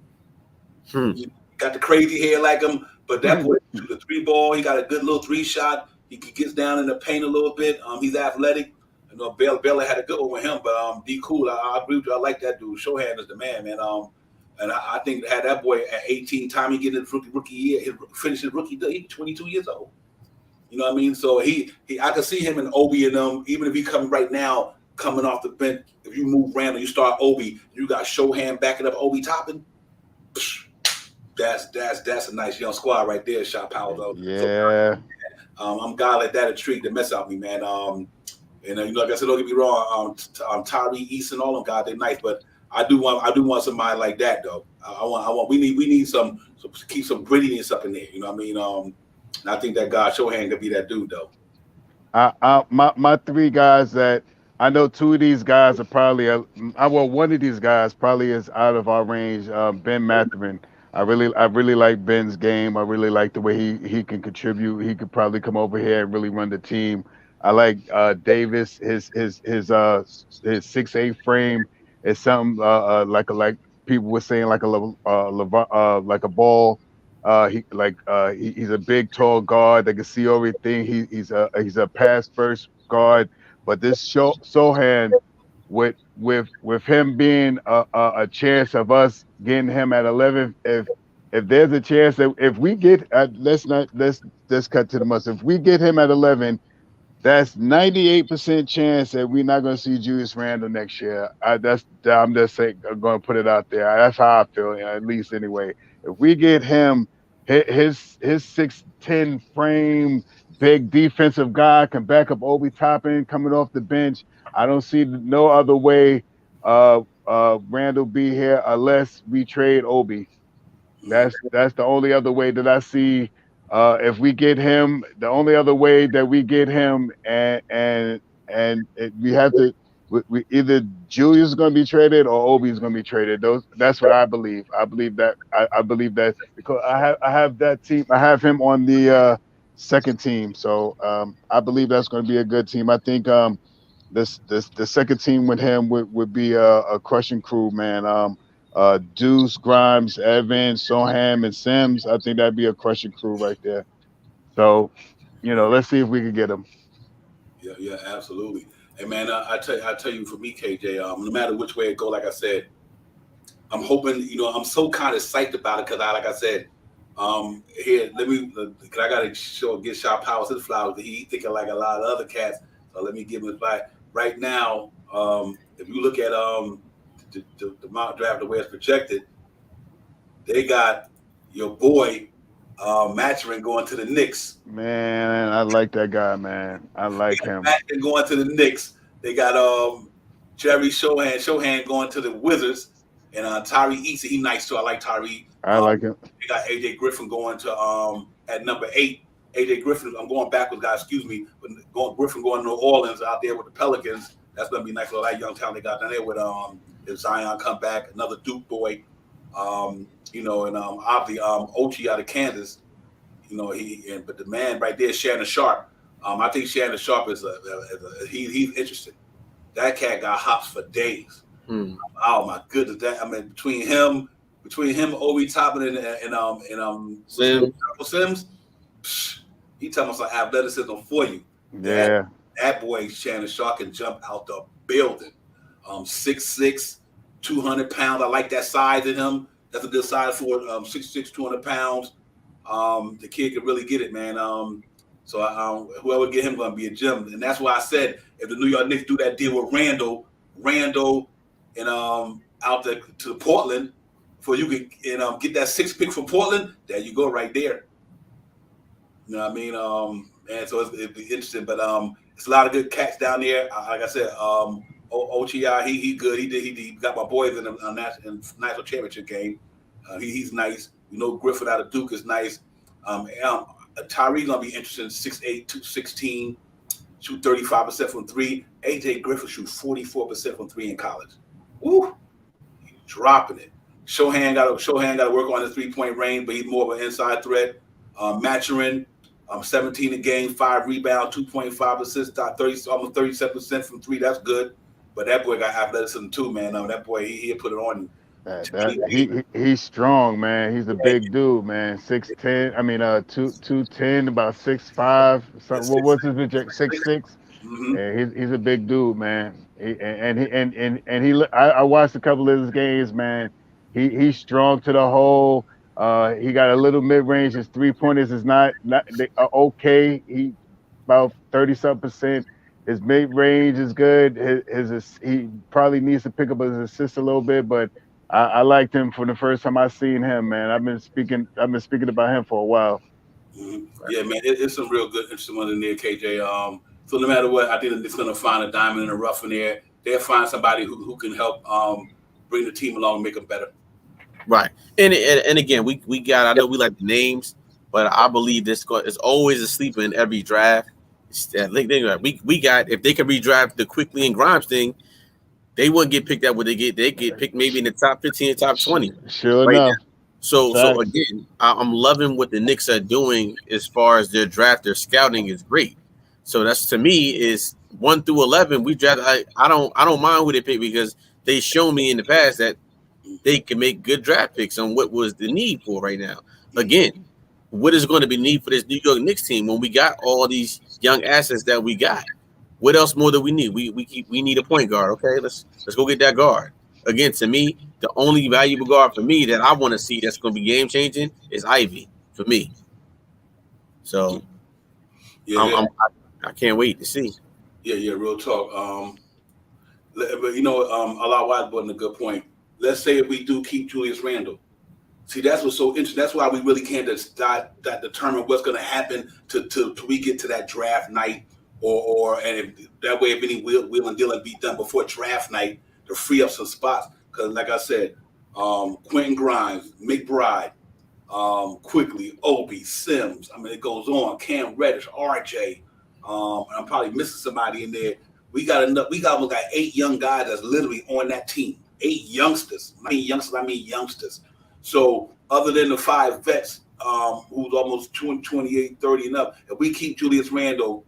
He got the crazy hair like him, but that boy shoot the 3 ball. He got a good little 3 shot. He gets down in the paint a little bit. He's athletic. I know Baylor had a good one with him, but D Cool, I agree with you. I like that dude. Shohan is the man, man. And I think had that boy at 18, time he get his rookie year, he finished his rookie day, he's 22 years old. You know what I mean? So I can see him and Obi and them, even if he coming right now, coming off the bench. If you move Randall, you start Obi, you got Shohan backing up Obi Toppin. That's a nice young squad right there, Shot Powell though. Yeah. So, I'm God like that intrigue to mess out me, man. You know, like I said, don't get me wrong. Tyree, East, and all them guys, they're nice, but I do want somebody like that though. We need some keep some grittiness up in there. You know what I mean? And I think that guy Shohan could be that dude though. My three guys that I know, two of these guys are probably one of these guys probably is out of our range. Ben Matheman. I really like Ben's game. I really like the way he can contribute. He could probably come over here and really run the team. I like Davis. His 6'8" frame is something like people were saying like a ball. He's a big, tall guard that can see everything. He's a pass first guard. But this Sohan, with him being a chance of us getting him at 11, if there's a chance that if we get let's cut to the must. If we get him at 11, that's 98% chance that we're not going to see Julius Randle next year. I'm just saying, I'm going to put it out there. That's how I feel, at least anyway. If we get him, his 6'10" frame, big defensive guy, can back up Obi Toppin coming off the bench. I don't see no other way Randall be here unless we trade Obi. That's the only other way that I see. If we get him, the only other way that we get him, and we have to, we either Julius is going to be traded or Obi is going to be traded. That's what I believe. I believe that because I have that team. I have him on the second team, so I believe that's going to be a good team. I think the second team with him would be a crushing crew, man. Deuce, Grimes, Evans, Soham, and Sims. I think that'd be a crushing crew right there. So, let's see if we can get them. Yeah, absolutely. And man, I tell you, for me, KJ, no matter which way it go, like I said, I'm hoping. I'm so kind of psyched about it because like I said, here because I gotta get Shot Powell his flowers. He thinking like a lot of other cats. So let me give him his back. Right now, if you look at the mock draft, the way it's projected, they got your boy Matheman going to the Knicks. Man, I like that guy, man. I like him. Matheman going to the Knicks. They got Jerry Shohan going to the Wizards, and Tyree East. He nice too. I like Tyree. I like him. They got AJ Griffin going to at number 8. AJ Griffin. I'm going backwards, guys. Excuse me. But Griffin going to New Orleans out there with the Pelicans. That's gonna be nice for all that young talent they got down there with if Zion come back, another Duke boy, and obviously Ochi out of Kansas, but the man right there, Shannon Sharp. I think Shannon Sharp is he's interesting. That cat got hops for days. Oh my goodness, between him, Obi Toppin and Sims, he talking about some athleticism for you. Yeah, that boy Shannon Sharp can jump out the building. 6'6", 200 pounds. I like that size in him. That's a good size for 6'6", 200 pounds. The kid can really get it, man. So whoever get him going to be a gem. And that's why I said if the New York Knicks do that deal with Randall, and out to Portland, for you can get that 6th pick from Portland, there you go right there. You know what I mean? And so it'd be interesting. But it's a lot of good cats down there. Like I said, Ochi, he good. He got my boys in the national championship game. He's nice. Griffin out of Duke is nice. Tyree gonna be interesting. 6'8", 216, shoot 35% from 3. AJ Griffin shoot 44% from 3 in college. Woo, he's dropping it. Shohan got to work on his 3-point range, but he's more of an inside threat. Matheman, 17 a game, 5 rebounds, 2.5 assists, almost 37% from 3. That's good. But that boy got athleticism too, man. That boy, he'll put it on you. He's strong, man. He's a big dude, man. 6'10". I mean, 210, about 6'5". Something. What was his project? 6'6". Mm-hmm. Yeah, he's a big dude, man. I watched a couple of his games, man. He's strong to the hole. He got a little mid range. His 3-pointers is not they are okay. He about 30-something%. His mid range is good. He probably needs to pick up his assist a little bit, but I liked him from the first time I seen him, man. I've been speaking about him for a while. Mm-hmm. Yeah, man, it's some real good, interesting ones in there, KJ. So no matter what, I think it's going to find a diamond in the rough in there. They'll find somebody who can help bring the team along and make them better. Right. And again, we got, I know we like the names, but I believe this is always a sleeper in every draft. We got, if they can redraft the Quickly and Grimes thing, they wouldn't get picked up. They get picked maybe in the top 15, top 20. Sure right enough. Now. So again, I'm loving what the Knicks are doing as far as their draft. Their scouting is great. So that's, to me, is 1 through 11. We draft. I don't mind who they pick, because they show me in the past that they can make good draft picks on what was the need for right now. Again, what is going to be need for this New York Knicks team when we got all these young assets that we got? What else more do we need? We need a point guard. Okay, let's go get that guard. Again, to me, the only valuable guard for me that I want to see that's going to be game changing is Ivy for me. So, I can't wait to see. Yeah, real talk. But you know, Allah Wise brought in a good point. Let's say if we do keep Julius Randle. See, that's what's so interesting. That's why we really can't determine what's going to happen till we get to that draft night, and that way, if any wheel and dealing be done before draft night to free up some spots. Because, like I said, Quentin Grimes, McBride, Quickly, Obi, Sims. I mean, it goes on. Cam Reddish, RJ. I'm probably missing somebody in there. We got almost 8 young guys that's literally on that team. 8 youngsters. I mean youngsters. So other than the 5 vets, who's almost 28, 30 and up, if we keep Julius Randle,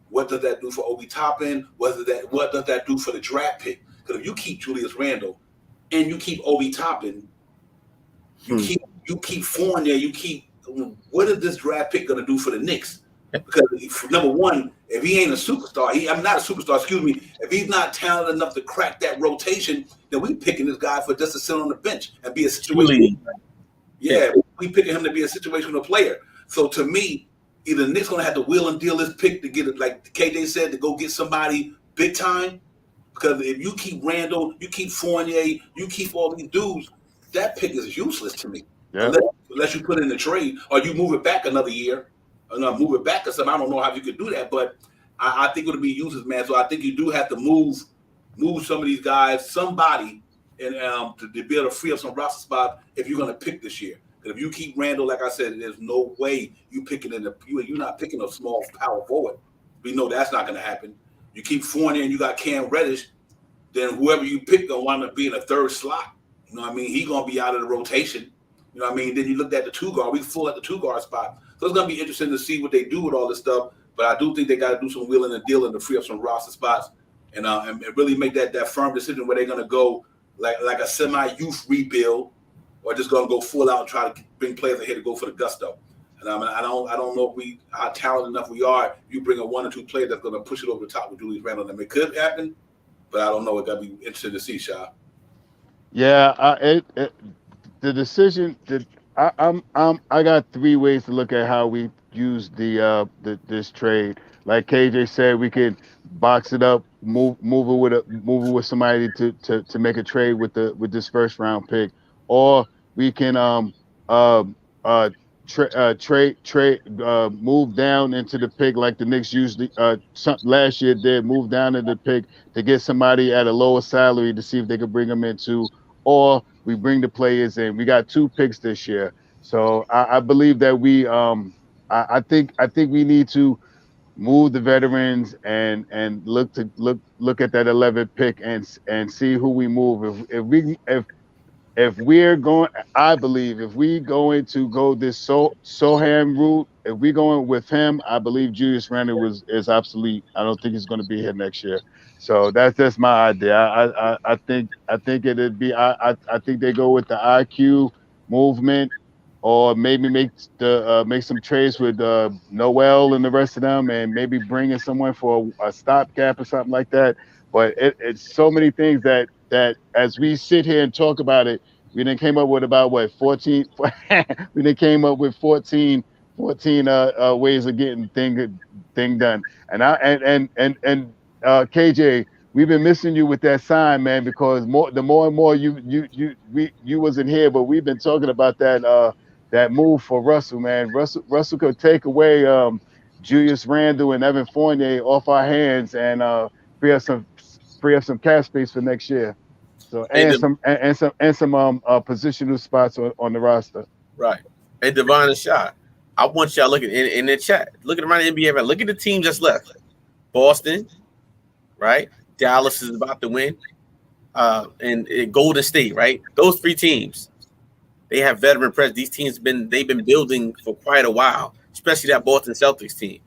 what does that do for Obi Toppin? What does that do for the draft pick? Because if you keep Julius Randle and you keep Obi Toppin, you keep Fournier, what is this draft pick going to do for the Knicks? Because number one, if he ain't a superstar, I'm not a superstar, excuse me. If he's not talented enough to crack that rotation, then we picking this guy for just to sit on the bench and be a situation. Yeah, we picking him to be a situational player. So to me, either Knicks gonna have to wheel and deal this pick to get it, like KJ said, to go get somebody big time. Because if you keep Randall, you keep Fournier, you keep all these dudes, that pick is useless to me. Yeah. Unless you put it in the trade or you move it back another year. Move it back or something. I don't know how you could do that, but I think it'll be useless, man. So I think you do have to move some of these guys, somebody, and to be able to free up some roster spots if you're going to pick this year. Because if you keep Randall, like I said, there's no way you're not picking a small power forward. We know that's not going to happen. You keep Fournier and you got Cam Reddish, then whoever you pick going to wind up being a third slot. You know what I mean? He's going to be out of the rotation. You know what I mean? Then you looked at the 2 guard. We full at the 2 guard spot. So it's going to be interesting to see what they do with all this stuff. But I do think they got to do some wheeling and dealing to free up some roster spots and really make that firm decision where they're going to go like a semi-youth rebuild or just going to go full out and try to bring players ahead to go for the gusto. And I don't know if how talented enough we are. You bring a 1 or 2 player that's going to push it over the top with Julius Randle. I mean, it could happen, but I don't know. It got to be interesting to see, Sha. Yeah, the decision that I got 3 ways to look at how we use this trade. Like KJ said, we could box it up, move it with somebody to make a trade with this first round pick, or we can trade move down into the pick like the Knicks usually last year did, move down into the pick to get somebody at a lower salary to see if they could bring them into, or we bring the players in. We got 2 picks this year. So I believe that we I think we need to move the veterans and look at that 11th pick and see who we move. if we're going, I believe if we going to go this Soham route, if we going with him, I believe Julius Randle is obsolete. I don't think he's going to be here next year. So that's just my idea. I think it'd be I think they go with the IQ movement, or maybe make some trades with Noel and the rest of them, and maybe bring in someone for a stopgap or something like that. But it's so many things that as we sit here and talk about it, we then came up with about what 14. We then came up with 14 ways of getting thing done. And KJ, we've been missing you with that sign, man, because the more and more you wasn't here, but we've been talking about that move for Russell, man. Russell could take away Julius Randle and Evan Fournier off our hands and free up some cap space for next year. So and some positional spots on the roster. Right. And Devon and Shot, I want y'all looking in the chat. Looking around the NBA, look at the teams that's left. Boston, right? Dallas is about to win. And Golden State, right? Those three teams, they have veteran presence. These teams they've been building for quite a while, especially that Boston Celtics team.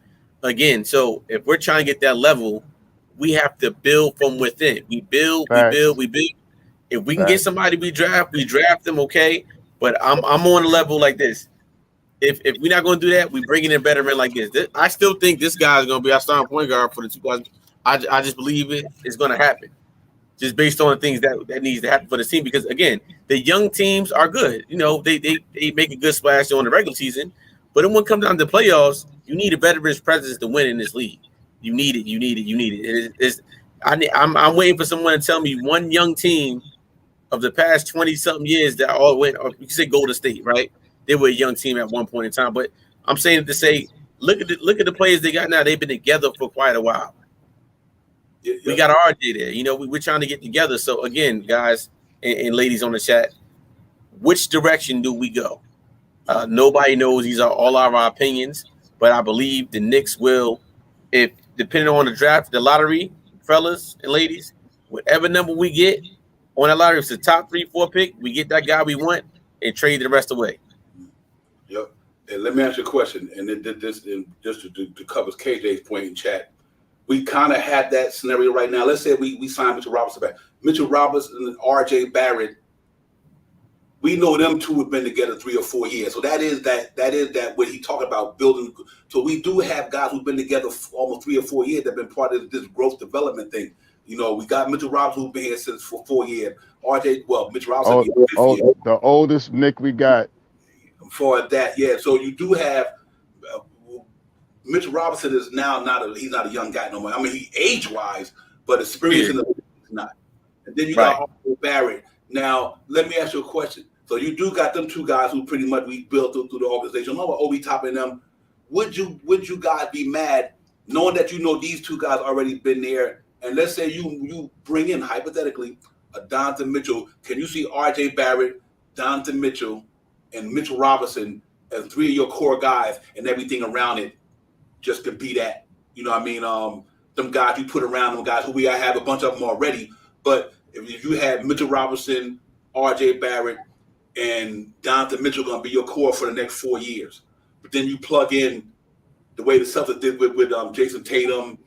Again, so if we're trying to get that level, we have to build from within. We build. If we can get somebody we draft them, okay. But I'm on a level like this. If we're not going to do that, we bring in a veteran like this. I still think this guy is going to be our starting point guard for the 2000. I just believe it's going to happen, just based on the things that needs to happen for the team. Because again, the young teams are good. You know, they make a good splash on the regular season, but then when it comes down to the playoffs, you need a veteran's presence to win in this league. You need it. I'm waiting for someone to tell me one young team of the past 20-something years that all went, or you can say Golden State, right? They were a young team at one point in time. But I'm saying it to say, look at the players they got now. They've been together for quite a while. Yeah. We got RJ there. You know, we're trying to get together. So, again, guys and ladies on the chat, which direction do we go? Nobody knows. These are all our opinions. But I believe the Knicks will, if depending on the draft, the lottery, fellas and ladies, whatever number we get on that lottery, if it's the top 3-4 pick, we get that guy we want and trade the rest away. Yep. And let me ask you a question. And just to cover KJ's point in chat, we kind of had that scenario right now. Let's say we signed Mitchell Robinson back. Mitchell Robinson and RJ Barrett, we know them two have been together 3 or 4 years. So that is that when he talked about building. So we do have guys who've been together for almost 3 or 4 years that have been part of this growth development thing. You know, we got Mitchell Robinson who's been here since for 4 years. Mitchell Robinson. The oldest Nick we got. For that, yeah. So you do have Mitchell Robinson is now he's not a young guy no more. I mean, he age-wise, but experience in the league is not. And then you got Barrett. Now, let me ask you a question. So you do got them two guys who pretty much we built through the organization. Know what Obi Toppin them? Would you guys be mad knowing that you know these two guys already been there? And let's say you bring in hypothetically a Donovan Mitchell. Can you see RJ Barrett, Donovan Mitchell, and Mitchell Robinson as 3 of your core guys, and everything around it just to be that? You know what I mean? Them guys you put around them guys who we have a bunch of them already. But if you had Mitchell Robinson, RJ Barrett, and Donovan Mitchell going to be your core for the next 4 years, but then you plug in the way the Celtics did with Jason Tatum,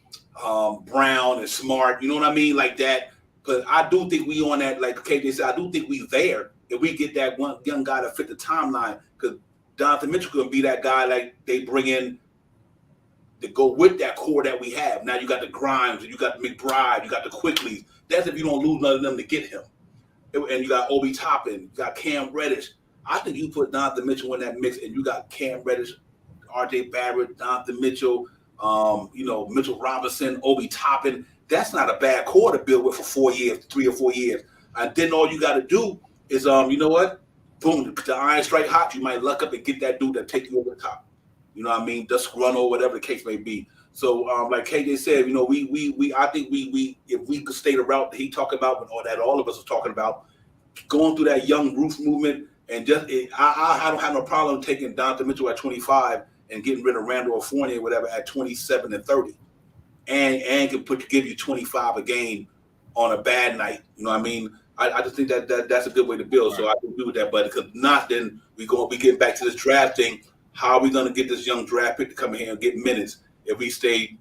Brown, and Smart. You know what I mean? Like that. But I do think we on that, like KJ said, I do think we there. If we get that one young guy to fit the timeline, because Donovan Mitchell going to be that guy like they bring in to go with that core that we have. Now you got the Grimes, and you got the McBride, you got the Quickleys. That's if you don't lose none of them to get him. And you got Obi Toppin, you got Cam Reddish. I think you put Donovan Mitchell in that mix, and you got Cam Reddish, RJ Barrett, Donovan Mitchell, Mitchell Robinson, Obi Toppin. That's not a bad core to build with for 4 years, 3 or 4 years. And then all you got to do is, you know what? Boom, the iron strike hot. You might luck up and get that dude that take you over the top. You know what I mean? Just run or whatever the case may be. So, like KJ said, you know, I think we if we could stay the route that he talked about, or that all of us are talking about, going through that young roof movement, and I don't have no problem taking Donovan Mitchell at 25 and getting rid of Randall or Fournier or whatever at 27 and 30, and can give you 25 a game on a bad night. You know what I mean? I just think that's a good way to build. So I agree with that. But if not, then we get back to this draft thing. How are we going to get this young draft pick to come in here and get minutes if we stay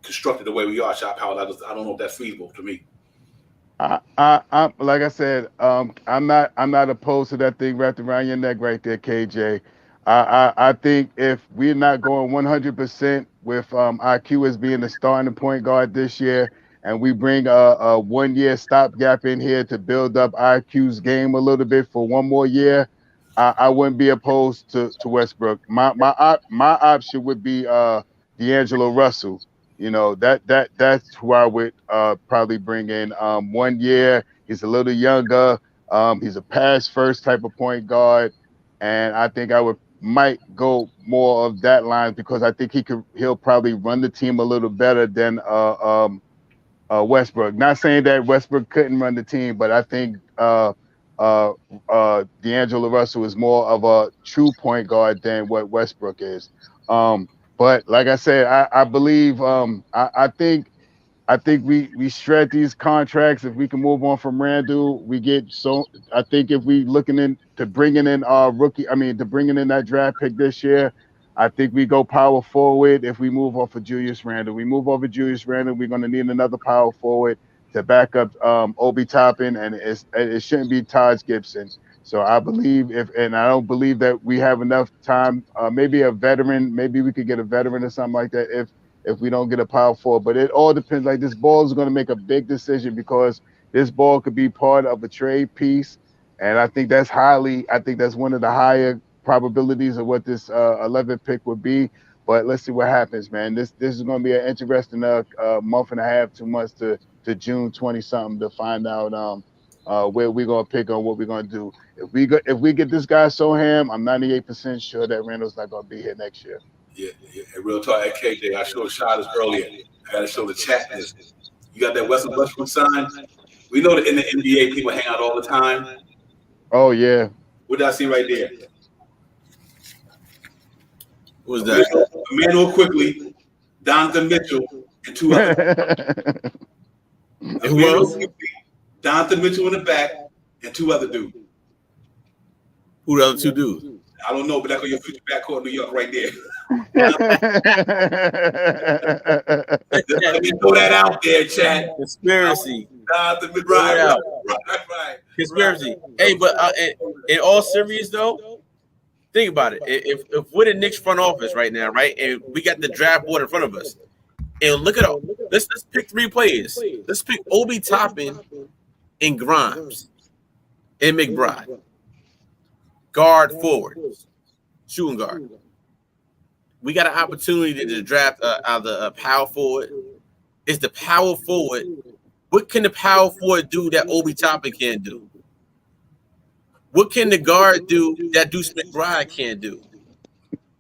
constructed the way we are, Shop Howell? I don't know if that's feasible to me. I like I said, I'm not opposed to that thing wrapped around your neck right there, KJ. I think if we're not going 100% with IQ as being the starting point guard this year, and we bring a 1 year stopgap in here to build up IQ's game a little bit for 1 more year, I wouldn't be opposed to Westbrook. My option would be D'Angelo Russell. You know, that's who I would probably bring in. 1 year, he's a little younger. He's a pass first type of point guard, and I think I might go more of that line because I think he'll probably run the team a little better than Westbrook. Not saying that Westbrook couldn't run the team, but I think D'Angelo Russell is more of a true point guard than what Westbrook is. But like I said, I believe I think we shred these contracts. If we can move on from Randall, we get so. I think if we looking into bringing in our rookie, to bringing in that draft pick this year, I think we go power forward. If we move off of Julius Randle, we're going to need another power forward to back up Obi Toppin, and it shouldn't be Taj Gibson. So I believe I don't believe that we have enough time. Maybe a veteran, maybe we could get a veteran or something like that if we don't get a power forward. But it all depends. Like, this ball is going to make a big decision because this ball could be part of a trade piece, and I think that's one of the higher probabilities of what this 11th pick would be. But let's see what happens, man. This is going to be an interesting month and a half, 2 months to June 20-something to find out where we're going to pick on what we're going to do. If we get this guy Soham, I'm 98% sure that Randall's not going to be here next year. Yeah. Real talk, at KJ, I showed Shot this earlier. I got to show the chat this. You got that Western Westbrook sign? We know that in the NBA, people hang out all the time. Oh, yeah. What did I see right there? What was that? Emmanuel Quickly, Donovan Mitchell, and 2 others. Emmanuel Quickly, Donovan Mitchell in the back, and 2 other dudes. Who the other 2 dudes? I don't know, but that's your future backcourt in New York right there. Let me throw that out there, Chad. Conspiracy. Right. Conspiracy. Hey, but in all serious though, think about it. If we're the Knicks front office right now, right, and we got the draft board in front of us, and look at all. Let's pick 3 players. Let's pick Obi Toppin and Grimes and McBride. Guard forward, shooting guard. We got an opportunity to draft either a power forward. It's the power forward. What can the power forward do that Obi Toppin can't do? What can the guard do that Deuce McBride can't do?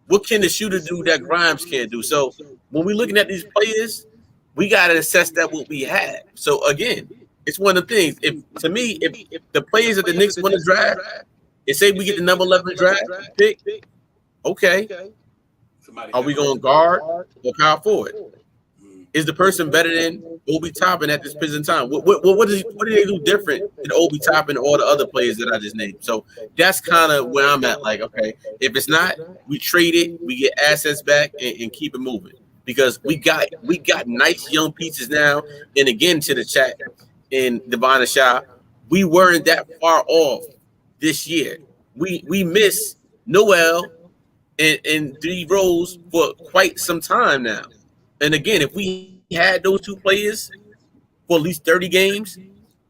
What can the shooter do that Grimes can't do? So when we're looking at these players, we got to assess that what we have. So again, it's one of the things. If the players that the Knicks want to draft, and say we get the number 11 draft pick, okay. Are we going guard or power forward? Is the person better than Obi Toppin at this present time? What do they do different than Obi Toppin and all the other players that I just named? So that's kind of where I'm at. Like, okay, if it's not, we trade it, we get assets back, and keep it moving because we got nice young pieces now. And again, to the chat in Divine and Shah, we weren't that far off this year. We missed Noel and D Rose for quite some time now. And again, if we had those 2 players for at least 30 games,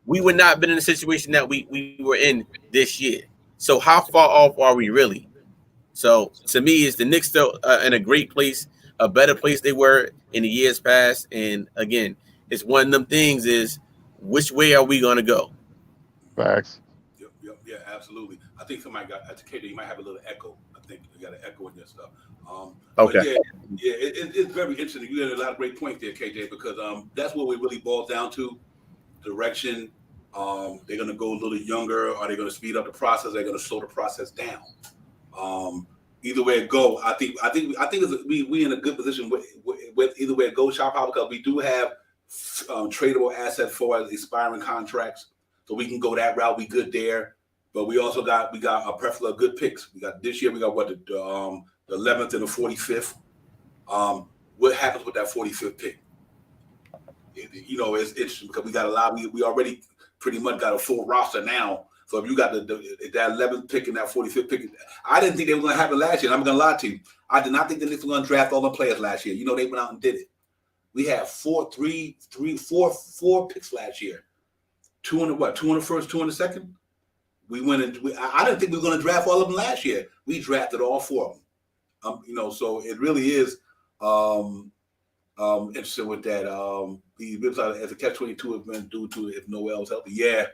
we would not have been in the situation that we were in this year. So how far off are we really? So to me, is the Knicks still in a great place, a better place they were in the years past? And again, it's one of them things is which way are we going to go? Facts. Yeah, absolutely. I think somebody got at KJ. You might have a little echo. I think you got an echo in your stuff. Okay. It's very interesting. You had a lot of great points there, KJ, because that's what we really boils down to: direction. They're going to go a little younger. Are they going to speed up the process? They're going to slow the process down. Either way it go, I think we in a good position with either way it goes, Shop House, because we do have tradable assets for expiring contracts. so we can go that route. We good there, but we also got a plethora of good picks. We got this year. We got the 11th and the 45th. What happens with that 45th pick? You know, it's interesting because we got a lot. We already pretty much got a full roster now. So if you got that 11th pick and that 45th pick, I didn't think they were going to happen last year. And I'm going to lie to you. I did not think the Knicks were going to draft all the players last year. You know, they went out and did it. We had four picks last year. Two in the first, two in the second. We went and I didn't think we were going to draft all of them last year. We drafted all four of them. You know, so it really is interesting with that. The website as a catch-22 has been due to if Noel's healthy. Yeah,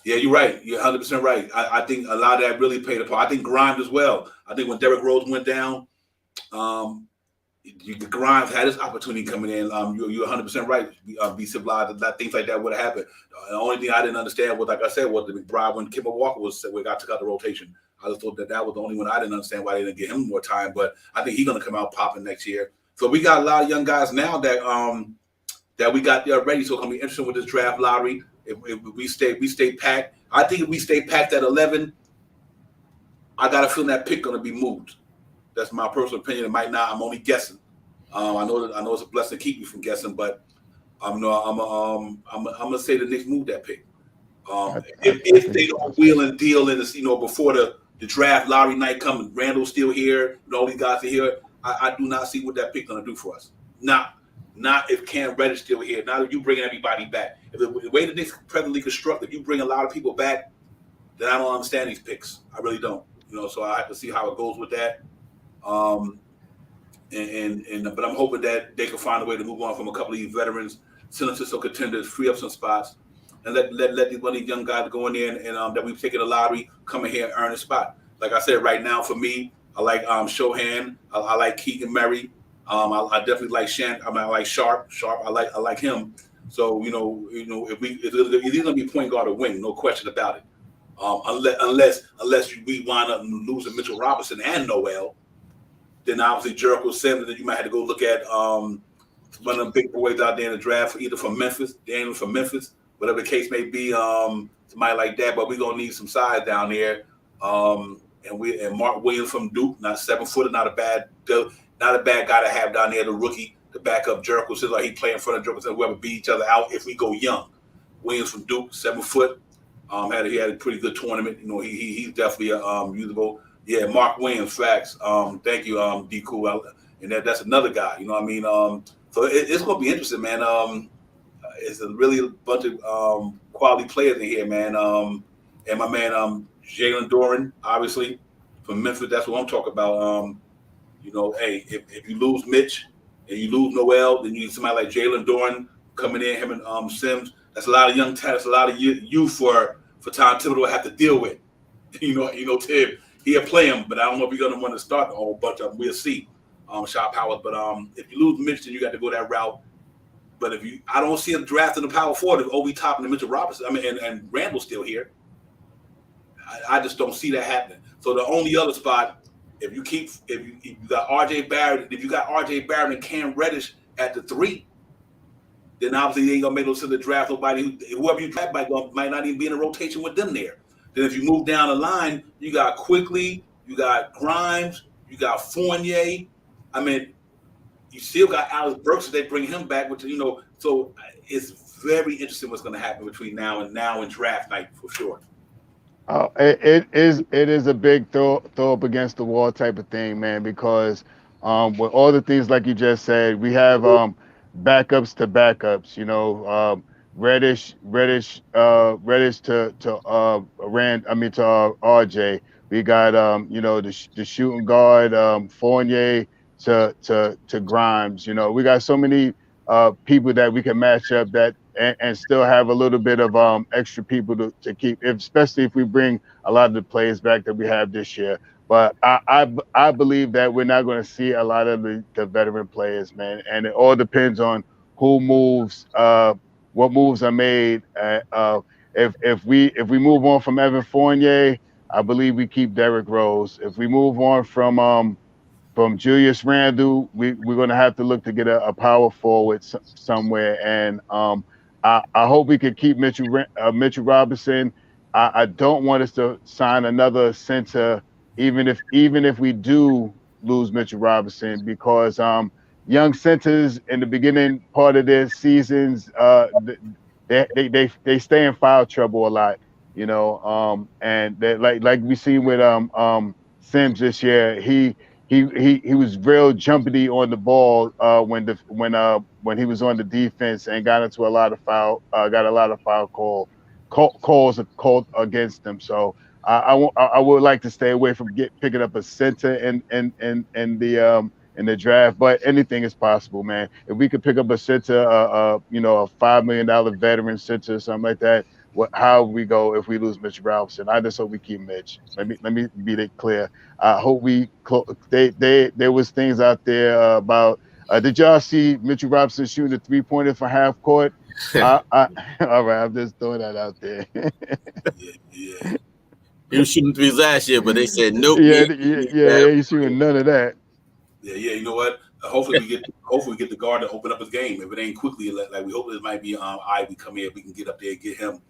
you're right. You're 100% right. I think a lot of that really played a part. I think Grimes as well. I think when Derrick Rose went down, Grimes had his opportunity coming in. You're 100% right. Be civilized. Things like that would have happened. The only thing I didn't understand was, like I said, was the McBride when Kemba Walker took out the rotation. I just thought that was the only one I didn't understand why they didn't give him more time. But I think he's going to come out popping next year. So we got a lot of young guys now that we got there ready. So it's going to be interesting with this draft lottery. If we stay packed. I think if we stay packed at 11, I got a feeling that pick going to be moved. That's my personal opinion. It might not. I'm only guessing. I know it's a blessing to keep me from guessing, but I'm gonna say the Knicks move that pick. If they don't wheel and deal in this, you know, before the draft lottery night comes, Randall's still here, and all these guys are here. I do not see what that pick gonna do for us. Not if Cam Reddish still here. Not if you bringing everybody back. If the way the Knicks presently constructed, if you bring a lot of people back, then I don't understand these picks. I really don't. You know, so I have to see how it goes with that. But I'm hoping that they can find a way to move on from a couple of these veterans, send them to some contenders, free up some spots, and let one of these young guys go in there and that we've taken a lottery, come in here and earn a spot. Like I said, right now for me, I like Shohan, I like Keegan Murray, I definitely like I like Sharp, I like him. So you know, if he's gonna be point guard or wing, no question about it. Unless we wind up losing Mitchell Robinson and Noel. Then obviously Jericho Sims, then you might have to go look at one of the big boys out there in the draft, either from Memphis, Daniel from Memphis, whatever the case may be, somebody like that. But we're gonna need some size down there. And Mark Williams from Duke, not 7-footer, not a bad guy to have down there, the rookie, the backup Jericho Sims, like he play in front of Jericho Sims, whoever beat each other out if we go young. Williams from Duke, 7 foot, he had a pretty good tournament. You know, he's definitely usable. Yeah, Mark Williams, facts. Thank you, D. Cool. And that's another guy, you know what I mean? So it's going to be interesting, man. It's a really bunch of quality players in here, man. And my man, Jalen Duren, obviously, from Memphis, that's what I'm talking about. You know, hey, if you lose Mitch and you lose Noel, then you need somebody like Jalen Duren coming in, him and Sims. That's a lot of young talent. That's a lot of youth for Tom Thibodeau to have to deal with. You know, Tim. He'll play him, but I don't know if you're gonna want to start a whole bunch of them. We'll see. Shot Powers, but if you lose Mitch, then you got to go that route. But I don't see him drafting the power forward if Obi Toppin and Mitchell Robinson. I mean, and Randall's still here. I just don't see that happening. So the only other spot, if you got RJ Barrett, and Cam Reddish at the 3, then obviously you ain't gonna make no sense to draft nobody. Whoever you draft might not even be in a rotation with them there. Then if you move down the line, you got Quickly, you got Grimes, you got Fournier. I mean, you still got Alex Burks if they bring him back, which, you know, so it's very interesting what's going to happen between now and draft night for sure. It is a big throw up against the wall type of thing, man, because with all the things like you just said, we have backups to backups, you know, Reddish to RJ. We got you know, the shooting guard Fournier to Grimes. You know, we got so many people that we can match up that and still have a little bit of extra people to keep, especially if we bring a lot of the players back that we have this year. But I believe that we're not going to see a lot of the veteran players, man, and it all depends on who moves. What moves are made. If we move on from Evan Fournier, I believe we keep Derrick Rose. If we move on from Julius Randle, we're going to have to look to get a power forward somewhere. And I hope we could keep Mitchell Robinson. I don't want us to sign another center, even if we do lose Mitchell Robinson, because young centers in the beginning part of their seasons, they stay in foul trouble a lot, you know. And they, like we see with Sims this year, he was real jumpy on the ball when he was on the defense, and got into a lot of foul calls called against him. So I would like to stay away from picking up a center in the draft, but anything is possible, man. If we could pick up a center, a $5 million veteran center or something like that, how we go if we lose Mitch Robinson? I just hope we keep Mitch. Let me be that clear. I hope there was things out there about. Did y'all see Mitchell Robinson shooting a 3-pointer for half court? All right, I'm just throwing that out there. Yeah. He was shooting threes last year, but they said nope. Yeah, he's shooting none of that. Yeah. You know what? Hopefully we get the guard to open up his game. If it ain't quickly, like we hope it might be Ivy come here. We can get up there and get him.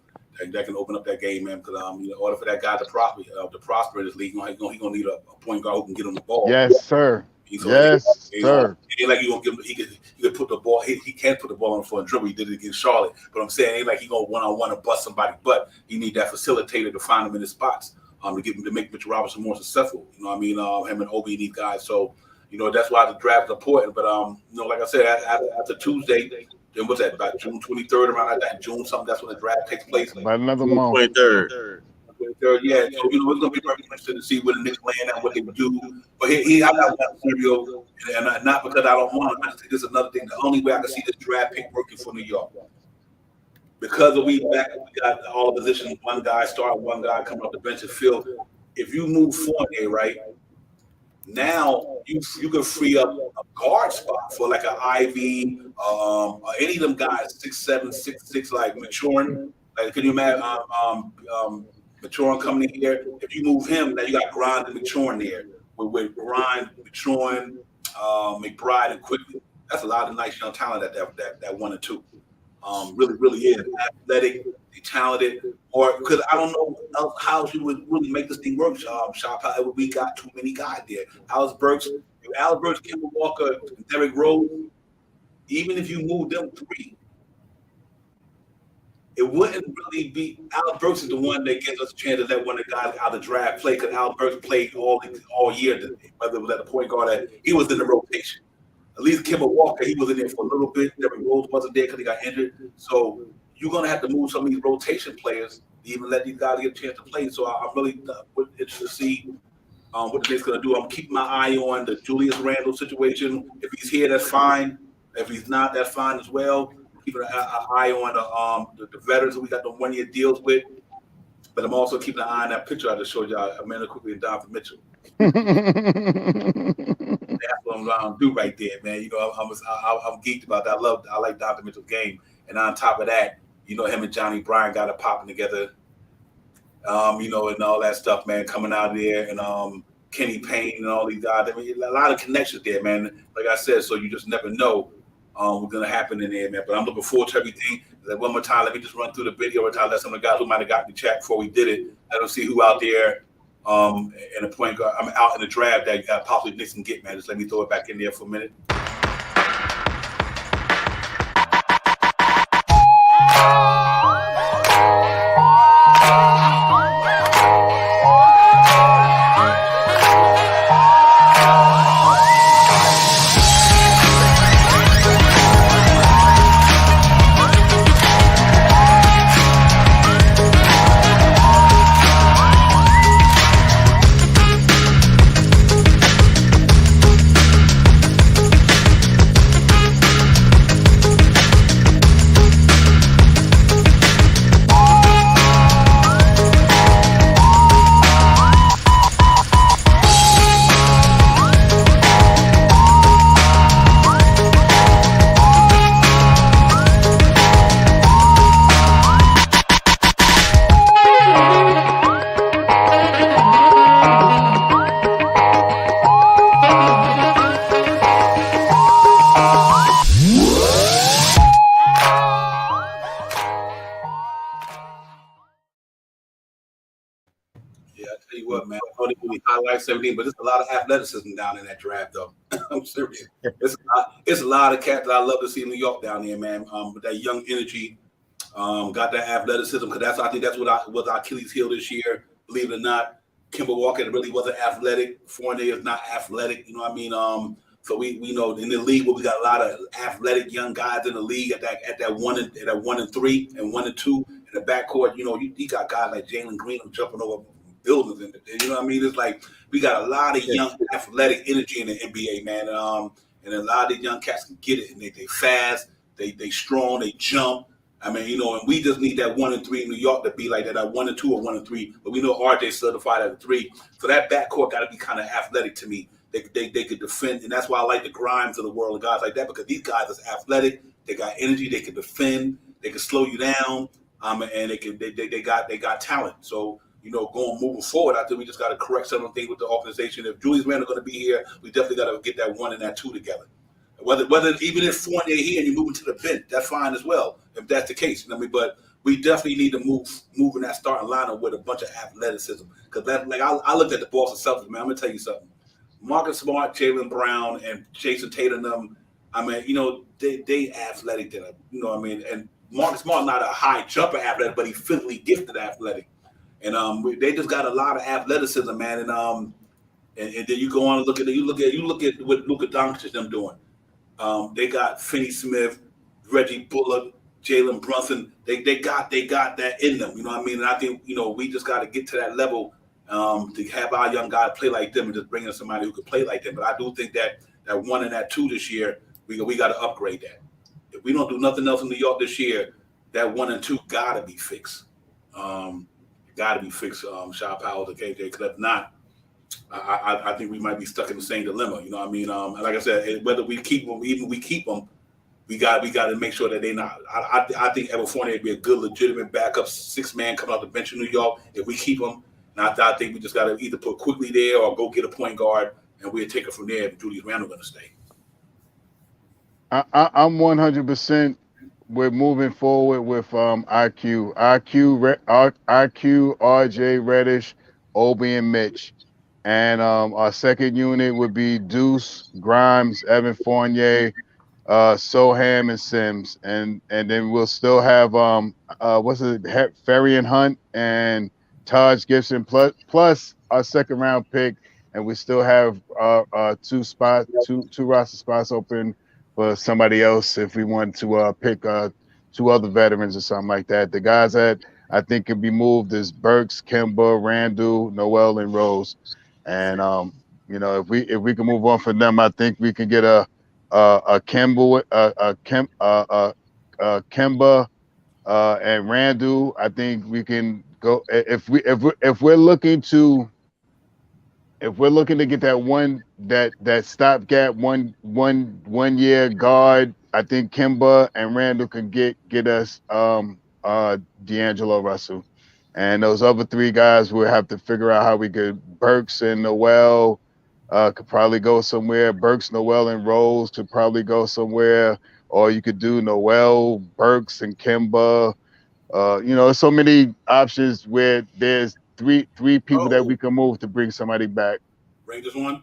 That can open up that game, man. Because in order for that guy to prosper in this league, he's gonna need a point guard who can get him the ball. Yes, sir. Yes, sir. It ain't like you gonna give him. He could put the ball. He can't put the ball on for a dribble. He did it against Charlotte. But I'm saying, it ain't like he gonna one-on-one and bust somebody. But he need that facilitator to find him in his spots. To get him to make Mitchell Robinson more successful. You know what I mean? Him and Obi need guys. So that's why the draft is important. But like I said, after Tuesday, then what's that? About June 23rd, around like that, June something. That's when the draft takes place. About another month. 23rd. Yeah, so it's gonna be very interesting to see where the Knicks land and what they would do. But I got one scenario, and not because I don't want to. I think this is another thing. The only way I can see this draft pick working for New York, because we got all the positions. One guy starting, one guy coming off the bench and field. If you move Fournier, right now, you can free up a guard spot for like an Ivy, any of them guys 6'7", 6'6", like maturing. Like, can you imagine? Maturin coming in here. If you move him, now you got Grind and Maturin there. With Grind, Maturin, McBride, and Quickly. That's a lot of nice young talent at that 1 and 2. Really is athletic, they talented. Or because I don't know how you would really make this thing work, Shop. However, we got too many guys there. Alex Burks, Kemba Walker, Derrick Rose. Even if you move them 3. It wouldn't really be. Alex Burks is the one that gives us a chance to let one of the guys out of the draft play, because Alex Burks played all year, whether it was at the point guard, he was in the rotation. At least Kemba Walker, he was in there for a little bit. Derrick Rose wasn't there because he got injured. So you're going to have to move some of these rotation players to even let these guys get a chance to play. So I'm really interested to see what the Knicks going to do. I'm keeping my eye on the Julius Randle situation. If he's here, that's fine. If he's not, that's fine as well. Keeping an eye on the veterans who we got the 1-year deals with, but I'm also keeping an eye on that picture I just showed y'all, Amanda Quickly and Donovan Mitchell. That's what I'm gonna do right there, man. I'm geeked about that. I like Donovan Mitchell's game, and on top of that, him and Johnny Bryan got it popping together, and all that stuff, man, coming out of there, and Kenny Payne and all these guys. I mean, a lot of connections there, man. Like I said, so you just never know. What's going to happen in there, man. But I'm looking forward to everything. Like, one more time, let me just run through the video and let some of the guys who might have gotten the chat before we did it. Let them see who out there in the point guard. I'm out in the draft that possibly Knicks can get, man. Just let me throw it back in there for a minute. know they really highlight 17, but there's a lot of athleticism down in that draft, though. I'm serious. It's a lot of cats that I love to see in New York down there, man. With that young energy, got that athleticism, because I think that's what was our Achilles heel this year. Believe it or not, Kemba Walker really wasn't athletic. Fournier is not athletic. You know what I mean? So we know in the league where we got a lot of athletic young guys in the league at that 1 and 3 and 1 and 2 in the backcourt. You know, you got guys like Jalen Green jumping over buildings, and you know what I mean. It's like we got a lot of young athletic energy in the NBA, man. And a lot of these young cats can get it, and they fast, they strong, they jump. I mean, you know, and we just need that 1 and 3 in New York to be like that 1 and 2 or 1 and 3. But we know RJ certified at a 3, so that backcourt got to be kind of athletic to me. They could defend, and that's why I like the Grimes of the world and guys like that, because these guys are athletic. They got energy. They can defend. They can slow you down. And they got talent. So, you know, moving forward, I think we just got to correct some of the things with the organization. If Julius Randle going to be here, we definitely got to get that 1 and that 2 together. Whether even if Fournier here and you move into the bench, that's fine as well, if that's the case. You know what I mean? But we definitely need to move in that starting lineup with a bunch of athleticism. Because I looked at the Boston Celtics, man. I'm gonna tell you something. Marcus Smart, Jaylen Brown, and Jason Tatum, I mean, you know, they athletic, you know what I mean? And Marcus Smart not a high jumper athletic, but he's physically gifted athletic. And they just got a lot of athleticism, man. And then you go on and look at what Luka Doncic them doing. They got Finney Smith, Reggie Bullock, Jalen Brunson. They got that in them, you know what I mean? And I think, you know, we just got to get to that level to have our young guys play like them and just bring in somebody who can play like them. But I do think that 1 and that 2 this year, we got to upgrade that. If we don't do nothing else in New York this year, that 1 and 2 got to be fixed. Got to be fixed, Shaw Powell to KJ. Because if not, I think we might be stuck in the same dilemma. You know what I mean? Like I said, whether we keep them, even we keep them, we got to make sure that they're not. I think Evan Fournier would be a good, legitimate backup 6-man coming off the bench in New York if we keep him. And I think we just got to either put Quickly there or go get a point guard, and we'll take it from there if Julius Randle going to stay. I'm 100%. We're moving forward with IQ, RJ, Reddish, Obi, and Mitch. And our second unit would be Deuce, Grimes, Evan Fournier, Soham, and Sims. And then we'll still have Ferry and Hunt and Taj Gibson plus our second round pick, and we still have two roster spots open for somebody else if we want to pick 2 other veterans or something like that. The guys that I think can be moved is Burks, Kemba, Randall, Noel, and Rose. And you know, if we can move on from them, I think we can get a Kemba, Kemba and Randall. I think we can go if we're looking to get that stopgap one year guard. I think Kemba and Randall can get us D'Angelo Russell, and those other 3 guys we'll have to figure out how we could. Burks and Noel could probably go somewhere. Burks, Noel, and Rose could probably go somewhere, or you could do Noel, Burks, and Kemba. You know, so many options where there's three people that we can move to bring somebody back. Rangers won.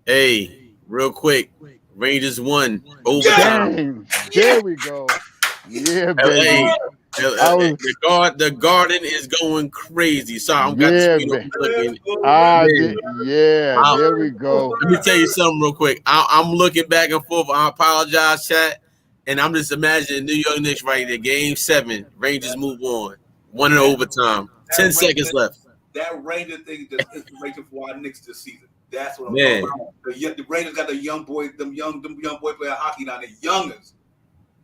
Hey, real quick, Rangers won overtime. There we go. Yeah, baby. The garden is going crazy. Sorry, I'm got the speed up looking. There we go. Let me tell you something real quick. I'm looking back and forth. I apologize, chat. And I'm just imagining New York Knicks right there. Game 7. Rangers move on. 1 in overtime. 10 seconds left. That Ranger thing is inspiration for our Knicks this season. That's what I'm talking about. The Rangers got the young boys, them young boy playing hockey now. The youngers.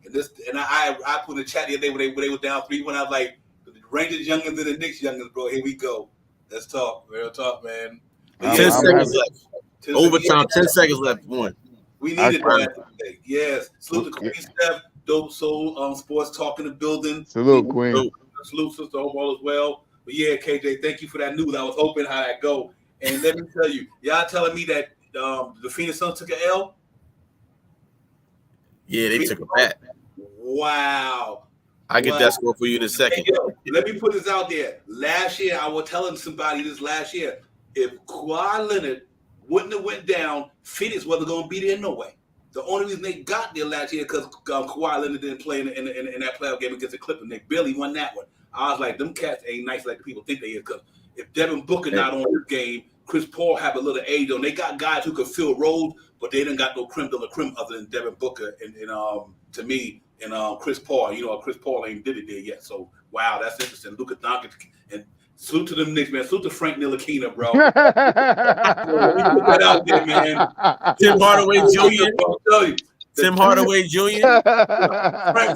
And I put in the chat the other day when they were down 3-1. I was like, the Rangers younger than the Knicks younger, bro. Here we go. Let's talk. Real talk, man. 10 seconds left. Overtime. 10 seconds left. 1. We needed that today. Yes. Salute to Queen Steph. Dope Soul Sports Talk in the building. Salute, Queen. Salute, Sister Hope, all as well. But yeah, KJ, thank you for that news. I was hoping how that go. And let me tell you, y'all telling me that the Phoenix Suns took an L? Yeah, they took a bat. Wow. I get that score for you in a second. Hey, yo, let me put this out there. Last year, I was telling somebody this last year. if Kawhi Leonard wouldn't have went down, Phoenix wasn't going to be there no way. The only reason they got there last year because Kawhi Leonard didn't play in that playoff game against the Clippers. They barely won that one. I was like, them cats ain't nice like the people think they is. Because if Devin Booker not on this game, Chris Paul have a little age on. They got guys who could fill roles, but they didn't got no creme de la creme other than Devin Booker and to me and Chris Paul. You know, Chris Paul ain't did it there yet. So wow, that's interesting. Luka Doncic and salute to them Knicks, man. Salute to Frank Ntilikina, bro. Put that out there, man. Tim Hardaway Jr. Tim Hardaway Jr.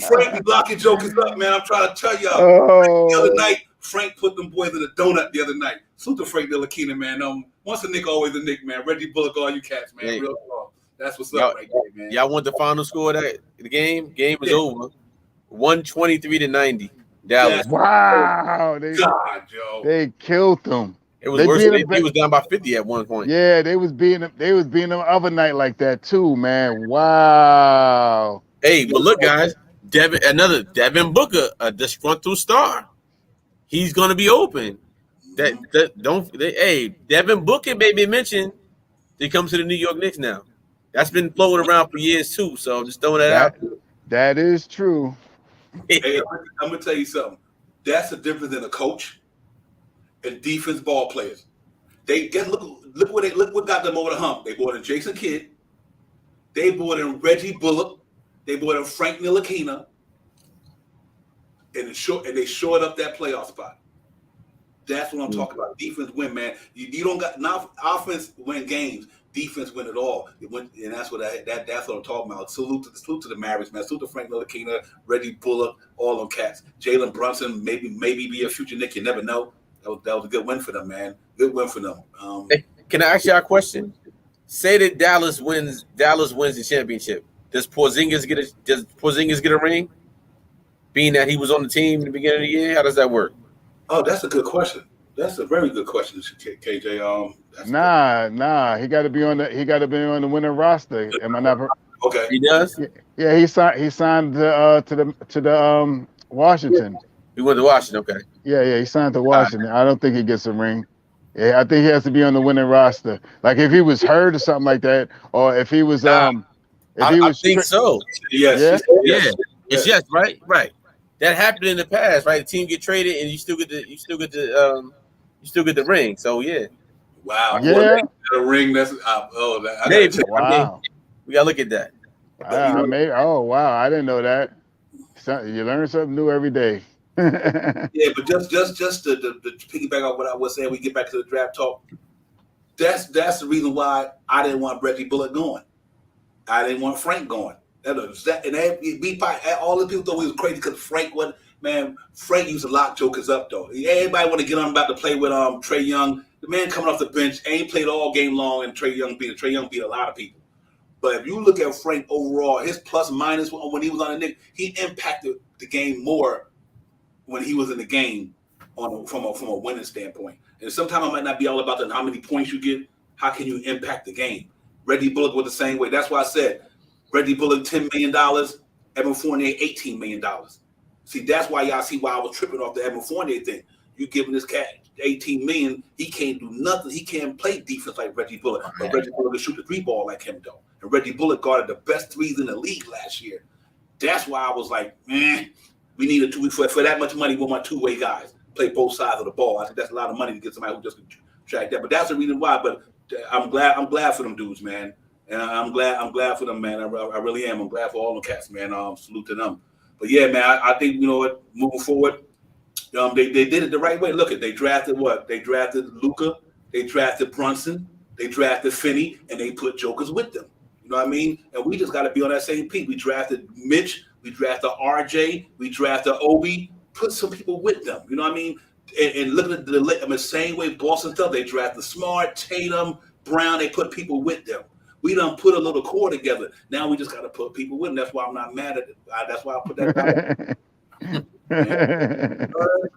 Frank be blocking jokers up, man. I'm trying to tell y'all. The other night, Frank put them boys in a donut the other night. Salute to Frank Ntilikina, man. Once a Nick, always a Nick, man. Reggie Bullock, all you cats, man. Hey. Real talk. That's what's up right there, man. Y'all want the final score of the game? Game is over. 123-90. Dallas. Wow. They killed them. It was worse. They was down by 50 at one point. Yeah, they was beating them the other night like that too, man. Wow. Hey, but look, guys, Devin Booker, a disgruntled star. He's gonna be open. Devin Booker made me mention he comes to the New York Knicks now. That's been floating around for years too. So I'm just throwing that out. That is true. Hey, I'm gonna tell you something. That's the difference in a coach and defense ball players. They get look what got them over the hump. They brought in Jason Kidd. They brought in Reggie Bullock. They brought in Frank Ntilikina. And they shored up that playoff spot. That's what I'm talking about. Defense win, man. You don't got now. Offense win games. Defense win it all. And that's what that's what I'm talking about. Salute to the Mavericks, man. Salute to Frank Ntilikina, Reggie Bullock, all them cats. Jalen Brunson, maybe be a future Knick. You never know. That was a good win for them, man. Good win for them. Hey, can I ask you a question? Say that Dallas wins the championship. Does Porzingis get a ring? Being that he was on the team in the beginning of the year, how does that work? Oh, that's a good question. That's a very good question, KJ. Nah. He got to be on the winning roster. Am I not? Okay. He does. Yeah, he signed to the Washington. He went to Washington. Okay. Yeah, he signed to Washington. I don't think he gets a ring. Yeah, I think he has to be on the winning roster. Like if he was hurt or something like that, or if he was I think so. Yes. Yeah. It's yes, right. That happened in the past, right? The team get traded and you still get the ring. So yeah. Wow. Yeah. A ring. That's wow. We gotta look at that. Oh wow, I didn't know that. You learn something new every day. Yeah, but just to piggyback off what I was saying, we get back to the draft talk. That's the reason why I didn't want Reggie Bullock going. I didn't want Frank going. All the people thought we was crazy because Frank used to lock jokers up though. Everybody want to get on about to play with Trae Young. The man coming off the bench ain't played all game long, and Trae Young beat a lot of people. But if you look at Frank overall, his plus minus when he was on the Knicks, he impacted the game more when he was in the game from a winning standpoint. And sometimes it might not be all about how many points you get. How can you impact the game? Reggie Bullock was the same way. That's why I said Reggie Bullock $10 million, Evan Fournier $18 million. See, that's why y'all see why I was tripping off the Evan Fournier thing. You giving this cat $18 million, he can't do nothing. He can't play defense like Reggie Bullock. But Reggie Bullock can shoot the three ball like him though. And Reggie Bullock guarded the best threes in the league last year. That's why I was like, we need a 2 week for that much money. We want two-way guys play both sides of the ball. I think that's a lot of money to get somebody who just can track that. But that's the reason why. But I'm glad for them dudes, man. And I'm glad for them, man. I really am. I'm glad for all the cats, man. Salute to them. But yeah, man, I think what, moving forward, they did it the right way. Look, they drafted what? They drafted Luka, they drafted Brunson, they drafted Finney, and they put jokers with them. You know what I mean? And we just got to be on that same peak. We drafted Mitch, we drafted RJ, we drafted Obi, put some people with them. You know what I mean? And looking at the same way Boston stuff, they drafted Smart, Tatum, Brown, they put people with them. We done put a little core together. Now we just got to put people with them. That's why I'm not mad at it. That's why I put that down.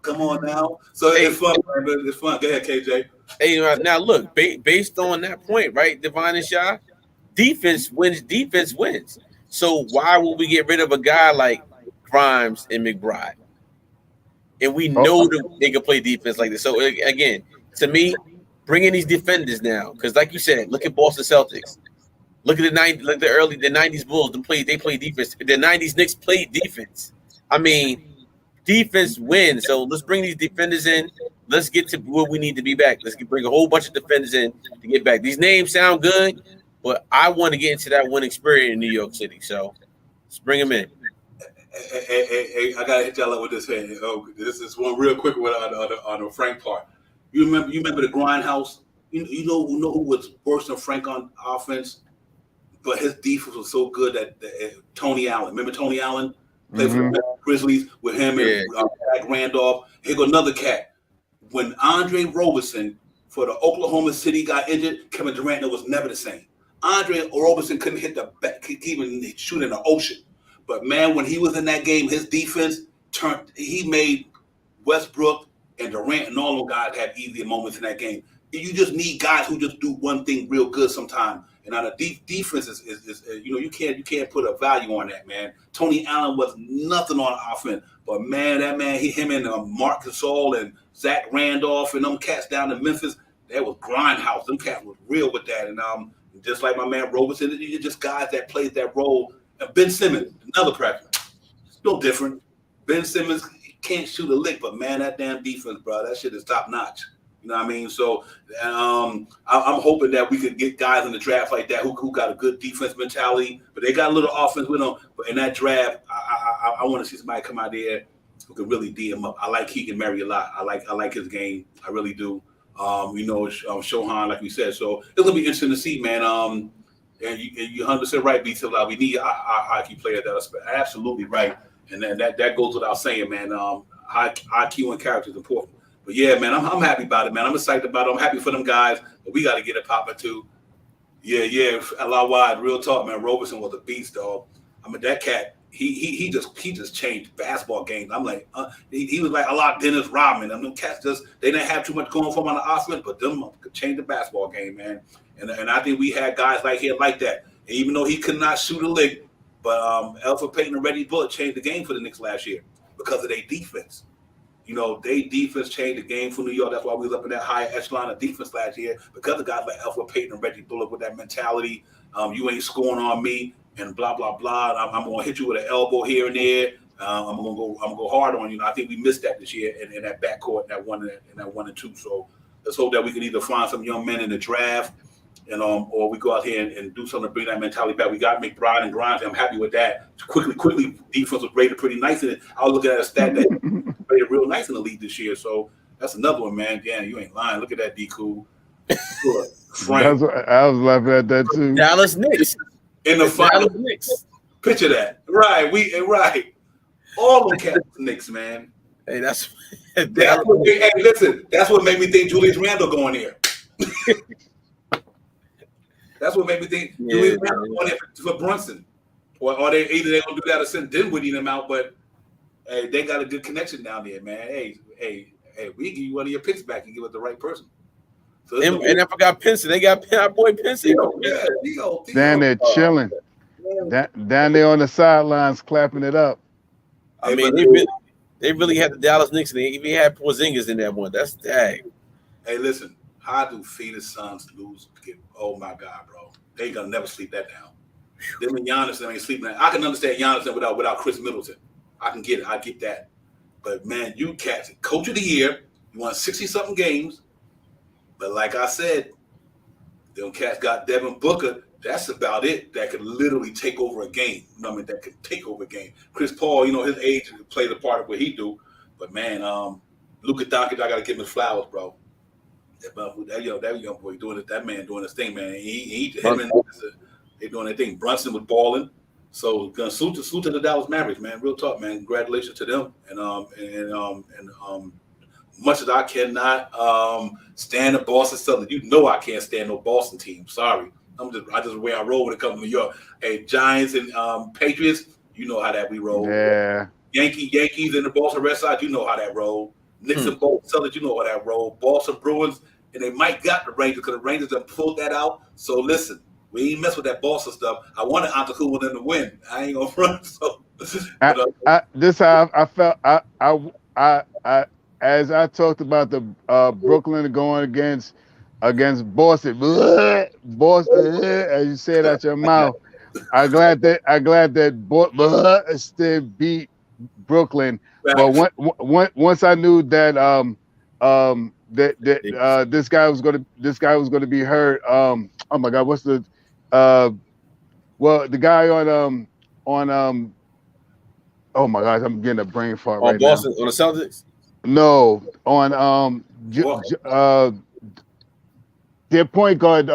Come on now. So it's fun, man. It's fun. Go ahead, KJ. Hey, now look, based on that point, right, Divine and Shy, defense wins. So why would we get rid of a guy like Grimes and McBride? And we know that they can play defense like this. So again, to me, bring in these defenders now, because like you said, look at Boston Celtics. Look at the 90s Bulls. They play defense. The 90s Knicks played defense. I mean, defense wins. So let's bring these defenders in. Let's get to where we need to be back. Let's bring a whole bunch of defenders in to get back. These names sound good, but I want to get into that winning spirit in New York City. So let's bring them in. Hey, I gotta hit y'all up with this here. Oh, this is one real quick one on the Frank part. You remember the grindhouse? You know who was worse than Frank on offense, but his defense was so good that Tony Allen. Remember Tony Allen played for the Grizzlies with him and Zach Randolph. Here go another cat. When Andre Roberson for the Oklahoma City got injured, Kevin Durant was never the same. Andre Roberson couldn't hit the back, could even shoot in the ocean. But man, when he was in that game, his defense he made Westbrook and Durant and all those guys have easier moments in that game. You just need guys who just do one thing real good sometimes. And on the defense is you can't put a value on that, man. Tony Allen was nothing on offense, but man, him and Marc Gasol and Zach Randolph and them cats down in Memphis, that was grindhouse. Them cats was real with that. And just like my man Roberson, it's just guys that played that role. Ben Simmons, another preference. It's no different. Ben Simmons can't shoot a lick, but man, that damn defense, bro, that shit is top notch. You know what I mean? So I'm hoping that we could get guys in the draft like that who got a good defense mentality, but they got a little offense with them. But in that draft, I want to see somebody come out there who can really D him up. I like Keegan Murray a lot. I like his game. I really do. Shohan, like we said. So it's gonna be interesting to see, man. And you're 100% right, B. Till we need our hockey players that are absolutely right, and then that goes without saying, man. High IQ and character is important. But yeah, man, I'm happy about it, man. I'm excited about it. I'm happy for them guys, but we got to get it popping too. Yeah. A lot wide, real talk, man. Roberson was a beast, dog. I mean, that cat, he just changed basketball games. I'm like, he was like a lot Dennis Rodman. I mean, cats they didn't have too much going for them on the offense, but them could change the basketball game, man. And I think we had guys like that. And even though he could not shoot a lick, but Elfrid Payton and Reggie Bullock changed the game for the Knicks last year because of their defense. You know, they defense changed the game for New York. That's why we was up in that high echelon of defense last year, because of guys like Elfrid Payton and Reggie Bullock with that mentality. You ain't scoring on me and blah, blah, blah. I'm going to hit you with an elbow here and there. I'm going to go hard on you. I think we missed that this year in that backcourt, that 1 and 2. So let's hope that we can either find some young men in the draft, and or we go out here and do something to bring that mentality back. We got McBride and Grimes. I'm happy with that. Quickly, defense was rated pretty nice. And I was looking at a stat that rated real nice in the league this year. So that's another one, man. Damn, you ain't lying. Look at that, D-Cool. Frank. I was laughing at that too. Dallas Knicks. In the final Knicks. Picture that. Right. All the cats Knicks, man. Hey, that's listen, that's what made me think Julius Randle going here. That's what made me think Julius Randle going here for Brunson. Or they either they're gonna do that or send Dinwiddie them out, but hey, they got a good connection down there, man. Hey, we give you one of your picks back and give it the right person. So and I forgot Pinson. They got our boy Pinson. Down there chilling. Down there on the sidelines clapping it up. I mean, they really had the Dallas Knicks. They even had Porzingis in that one. That's dang. Hey, listen, how do Phoenix Suns lose? Oh my God, bro, they ain't gonna never sleep that down. Them and Giannis ain't sleeping. I can understand Giannis without Chris Middleton. I can get it. I get that. But man, you cats, coach of the year, you won 60-something games. But like I said, them cats got Devin Booker. That's about it. That could literally take over a game. You know what I mean? That could take over a game. Chris Paul, his age played a part of what he do. But man, Luka Doncic, I gotta give him his flowers, bro. That young boy doing it. That man doing his thing, man. They doing their thing. Brunson was balling. So gonna salute to the Dallas Mavericks, man. Real talk, man. Congratulations to them. And much as I cannot stand the Boston Celtics, I can't stand no Boston team. Sorry. I just the way I roll when it comes to New York. Hey, Giants and Patriots, you know how that we roll. Yeah. Yankees and the Boston Red Sox, you know how that roll. Knicks and Boston Celtics, you know how that roll. Boston Bruins, and they might got the Rangers because the Rangers have pulled that out. So listen, we ain't mess with that Boston stuff. I wanted Antetokounmpo to win. I ain't gonna run. So this how I felt. I as I talked about the Brooklyn going against against Boston. Boston, as you say it out your mouth. I'm glad that Boston beat Brooklyn. But once I knew that this guy was gonna be hurt. Oh my God, what's the the guy on oh my gosh, I'm getting a brain fart On right Boston, now. on the Celtics? No, on their point guard,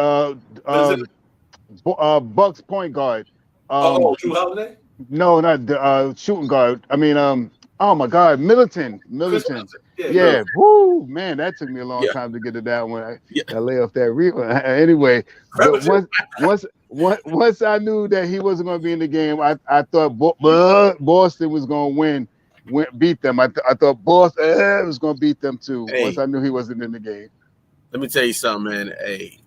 Bucks point guard. Drew Holiday? No, not the shooting guard. I mean, oh my God, Middleton. Yeah, woo, man, that took me a long time to get to that one. I lay off that anyway. But once I knew that he wasn't going to be in the game, I thought Boston was going to beat them. I thought Boston was going to beat them too. Hey, once I knew he wasn't in the game. Let me tell you something, man. Hey,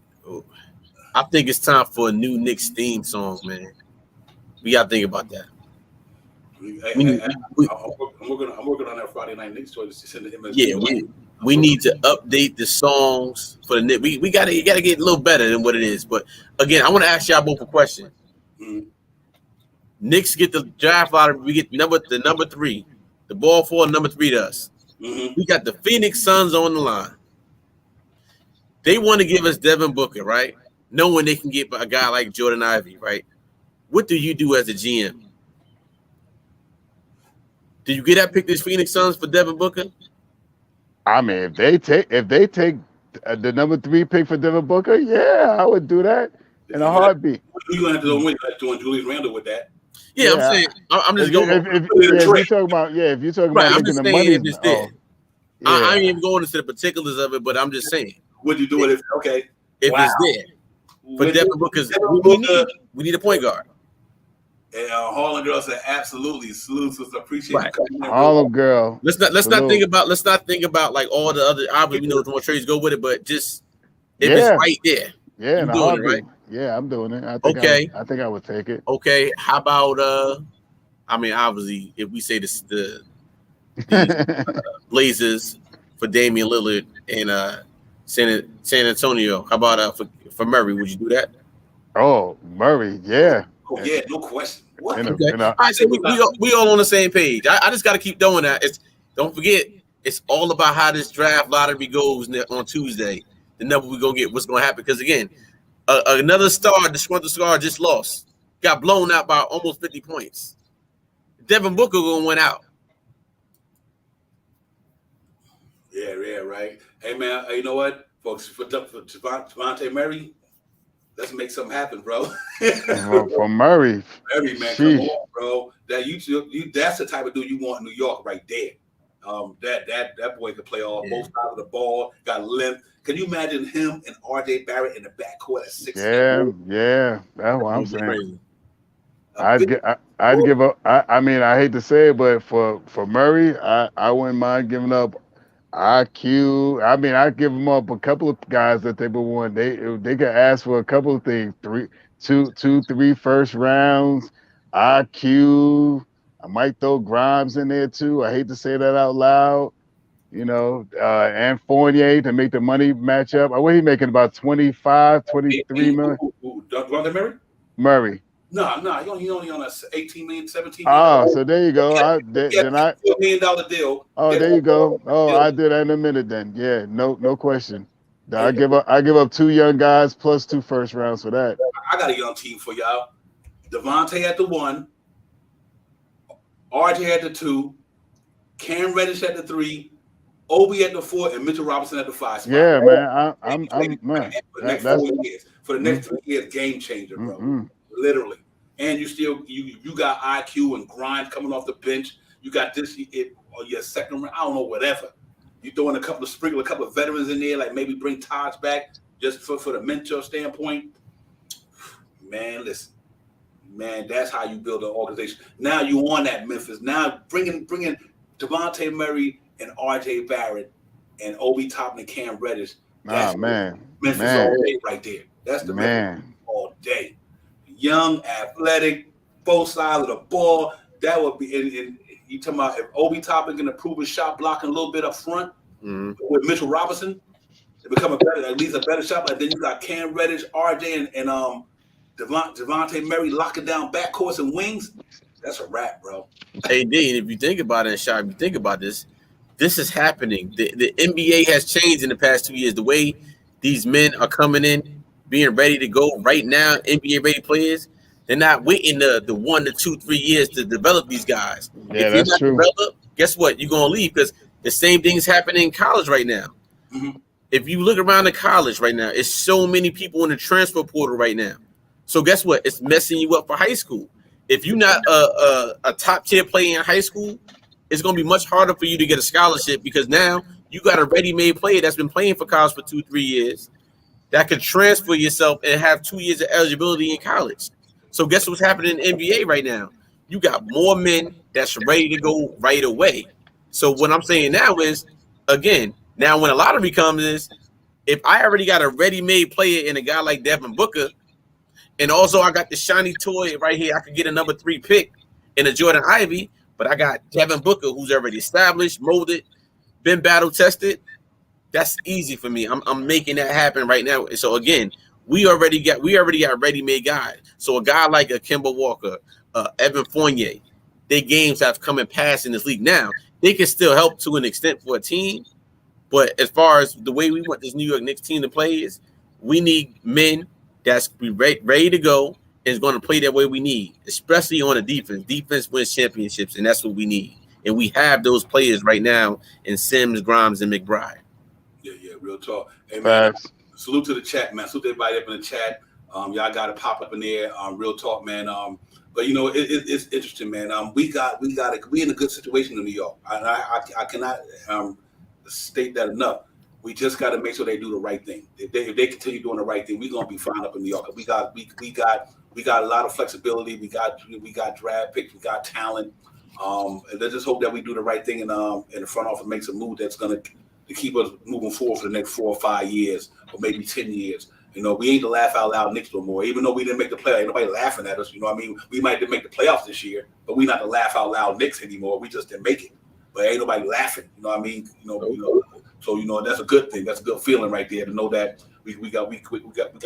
I think it's time for a new Knicks theme song, man. We got to think about that. I'm working on that Friday night Knicks tour to send the image. Yeah, we need to update the songs for the Knicks. We gotta get a little better than what it is. But again, I want to ask y'all both a question. Mm-hmm. Knicks get the draft lottery. We get the number 3, the ball 4, number 3 to us. Mm-hmm. We got the Phoenix Suns on the line. They want to give us Devin Booker, right? Knowing they can get a guy like Jordan Ivey, right? What do you do as a GM? Do you get that pick this Phoenix Suns for Devin Booker? I mean, if they take the number 3 pick for Devin Booker, yeah, I would do that in a heartbeat. You're gonna have to win doing Julius Randle with that. Yeah, I'm saying I'm just going. If you're talking about making the money, I ain't even going into the particulars of it, but I'm just saying. Would you do it if it's there? For Devin Booker's, we need a point guard. And Harlem girl said, "Absolutely, salutes, appreciate right. you." Harlem girl. Let's not think about like all the other. Obviously, we know more trades go with it, but just if it's right there, yeah, I'm doing it, right? Yeah, I'm doing it. I think I would take it. Okay, how about I mean, obviously, if we say the Blazers for Damian Lillard and San Antonio, how about for Murray? Would you do that? Oh, Murray, yeah. Oh yeah, no question. What? Okay. All right, so we all on the same page. I just got to keep doing that. Don't forget, it's all about how this draft lottery goes on Tuesday. The number we're gonna get, what's gonna happen? Because again, another disgruntled star just lost, got blown out by almost 50 points. Devin Booker gonna win out. Yeah, right. Hey man, you know what, folks? For Javonte Murray. Let's make something happen, bro. For Murray, man, come on, bro. That's the type of dude you want in New York, right there. That boy can play both sides of the ball. Got length. Can you imagine him and RJ Barrett in the backcourt at 6? Yeah. That's what I'm saying. I'd give up. I mean, I hate to say it, but for Murray, I wouldn't mind giving up IQ. I mean, I'd give them up a couple of guys that they would want. They could ask for a couple of things: 3 first rounds, IQ. I might throw Grimes in there too. I hate to say that out loud, and Fournier to make the money match up. What he making, about 25, 23 million? Murray? Murray. No, he only on a 18 million, 17 million. Oh, so there you go. $4 million deal. Oh, there you go. Oh, I'll do that in a minute then. Yeah, no question. I give up 2 young guys plus 2 first rounds for that. I got a young team for y'all. Devontae at the 1, RJ at the 2, Cam Reddish at the 3, Obi at the 4, and Mitchell Robinson at the 5 spot. Yeah, man. I'm man. For the next 4 years. For the next 3 years, game changer, bro. Mm-hmm. Literally. And you got IQ and Grind coming off the bench. You got your second round, I don't know, whatever. You throw in a couple of veterans in there, like maybe bring Taj back just for the mentor standpoint. Man, listen. Man, that's how you build an organization. Now you on that Memphis. Now bringing Devontae Murray and RJ Barrett and Obi Toppin and Cam Reddish. Man. Memphis all day right there. That's the Memphis all day. Young, athletic, both sides of the ball. That would be. And you talking about if Obi Toppin can improve his shot blocking a little bit up front with Mitchell Robinson, to become at least a better shot. And then you got Cam Reddish, RJ, and Devontae Murray locking down backcourts and wings. That's a wrap, bro. Hey, Dean, if you think about it, Shah, if you think about this is happening. The NBA has changed in the past 2 years. The way these men are coming in, being ready to go right now, NBA ready players, they're not waiting the 1 to 2, 3 years to develop these guys. Yeah, if that's you're not true. developed, guess what? You're going to leave because the same thing's happening in college right now. Mm-hmm. If you look around the college right now, it's so many people in the transfer portal right now. So guess what? It's messing you up for high school. If you're not a top tier player in high school, it's going to be much harder for you to get a scholarship because now you got a ready-made player that's been playing for college for 2-3 years that could transfer yourself and have 2 years of eligibility in college. So guess what's happening in the NBA right now? You got more men that's ready to go right away. So what I'm saying now is, again, now when a lottery comes is, if I already got a ready-made player in a guy like Devin Booker, and also I got the shiny toy right here, I could get a number 3 pick in a Jordan Ivy, but I got Devin Booker who's already established, molded, been battle tested. That's easy for me. I'm making that happen right now. So again, we already got ready-made guys. So a guy like a Kemba Walker, Evan Fournier, their games have come and passed in this league. Now they can still help to an extent for a team, but as far as the way we want this New York Knicks team to play is, we need men that's ready to go and is going to play that way we need, especially on the defense. Defense wins championships, and that's what we need. And we have those players right now in Sims, Grimes, and McBride. Yeah, real talk. Hey, man, Facts. salute to the chat, man. Salute to everybody up in the chat. Y'all got to pop up in there. Real talk, man. But you know, it's interesting, man. We in a good situation in New York. I cannot state that enough. We just got to make sure they do the right thing. If they continue doing the right thing, we're gonna be fine up in New York. We got a lot of flexibility. We got draft picks. We got talent. And let's just hope that we do the right thing and the front office makes a move that's gonna to keep us moving forward for the next 4 or 5 years, or maybe 10 years. You know, we ain't the laugh out loud Knicks no more. Even though we didn't make the playoffs, ain't nobody laughing at us. You know what I mean? We might didn't make the playoffs this year, but we not the laugh out loud Knicks anymore. We just didn't make it. But ain't nobody laughing. You know what I mean? You know. So you know that's a good thing. That's a good feeling right there to know that we got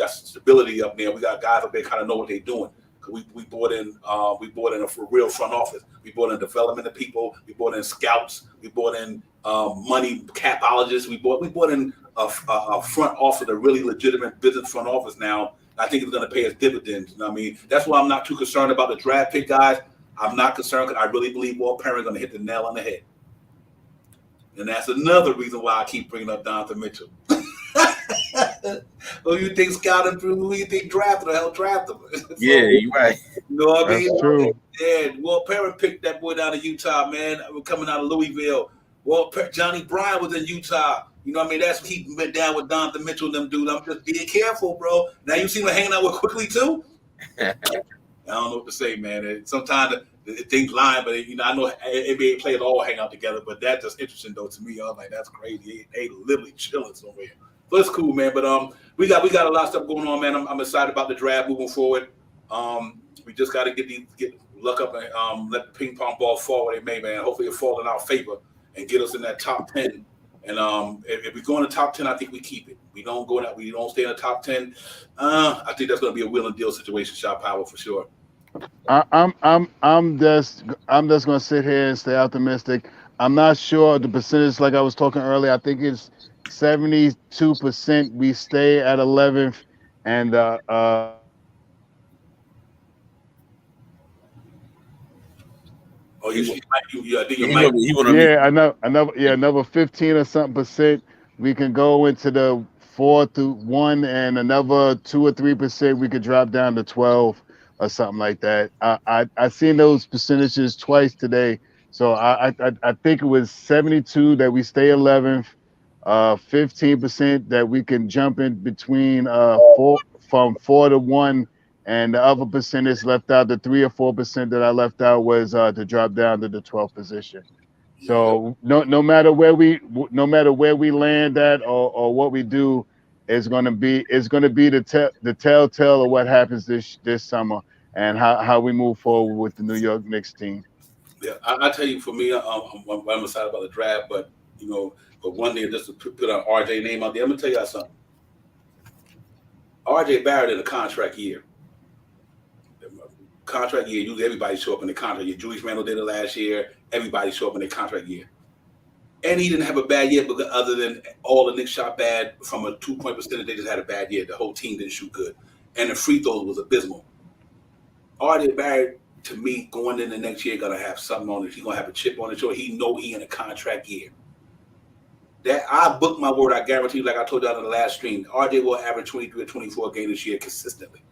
stability up there. We got guys up there kind of know what they're doing. We brought in a for real front office. We brought in development of people. We brought in scouts. We brought in money capologists. We brought in a front office, a really legitimate business front office. Now I think it's going to pay us dividends. You know what I mean? That's why I'm not too concerned about the draft pick guys. I'm not concerned because I really believe Walt Perrin's going to hit the nail on the head. And that's another reason why I keep bringing up Donovan Mitchell. Who you think scouted through? Who you think drafted or helped draft him? Yeah, you're right. You know what I mean? That's true. Yeah, Walt Perrin picked that boy down in Utah, man. Coming out of Louisville. Johnny Bryan was in Utah. You know what I mean? That's he went down with Donovan Mitchell and them dudes. I'm just being careful, bro. Now you see him hanging out with Quickly too? I don't know what to say, man. Sometimes things line, but you know, I know NBA players all hang out together, but that's just interesting though to me. I was like, that's crazy. They literally chilling somewhere. So it's cool, man. But we got a lot of stuff going on, man. I'm excited about the draft moving forward. We just got to get luck up and let the ping pong ball fall where they may, man. Hopefully it fall in our favor and get us in that top 10. And if we go in the top 10, I think we keep it. We don't go out. We don't stay in the top 10. I think that's going to be a will and deal situation, Shot Power for sure. I'm just gonna sit here and stay optimistic. I'm not sure the percentage, like I was talking earlier. I think it's 72%. We stay at 11th, and Oh, I think you might. another 15 or something percent. We can go into the 4 to 1, and another 2 or 3% we could drop down to 12. Or something like that. I seen those percentages twice today, so I think it was 72 that we stay 11th, 15% that we can jump in between from 4 to 1, and the other percentage left out. The 3 or 4% that I left out was to drop down to the 12th position. So no matter where we land at or what we do. Is going to be the telltale of what happens this summer and how we move forward with the New York Knicks team. Yeah, I tell you, for me, I'm excited about the draft, but But one day just to put an RJ name out there. I'm gonna tell y'all something. RJ Barrett in a contract year. Contract year, usually everybody show up in the contract year. Julius Randle did it last year. Everybody show up in their contract year. And he didn't have a bad year, because other than all the Knicks shot bad from a 2-point percentage, they just had a bad year. The whole team didn't shoot good. And the free throws was abysmal. RJ Barrett, to me, going in the next year, gonna have something on it. He's gonna have a chip on his shoulder. He know he in a contract year. That I book my word, I guarantee you, like I told y'all in the last stream, RJ will average 23 or 24 games this year consistently.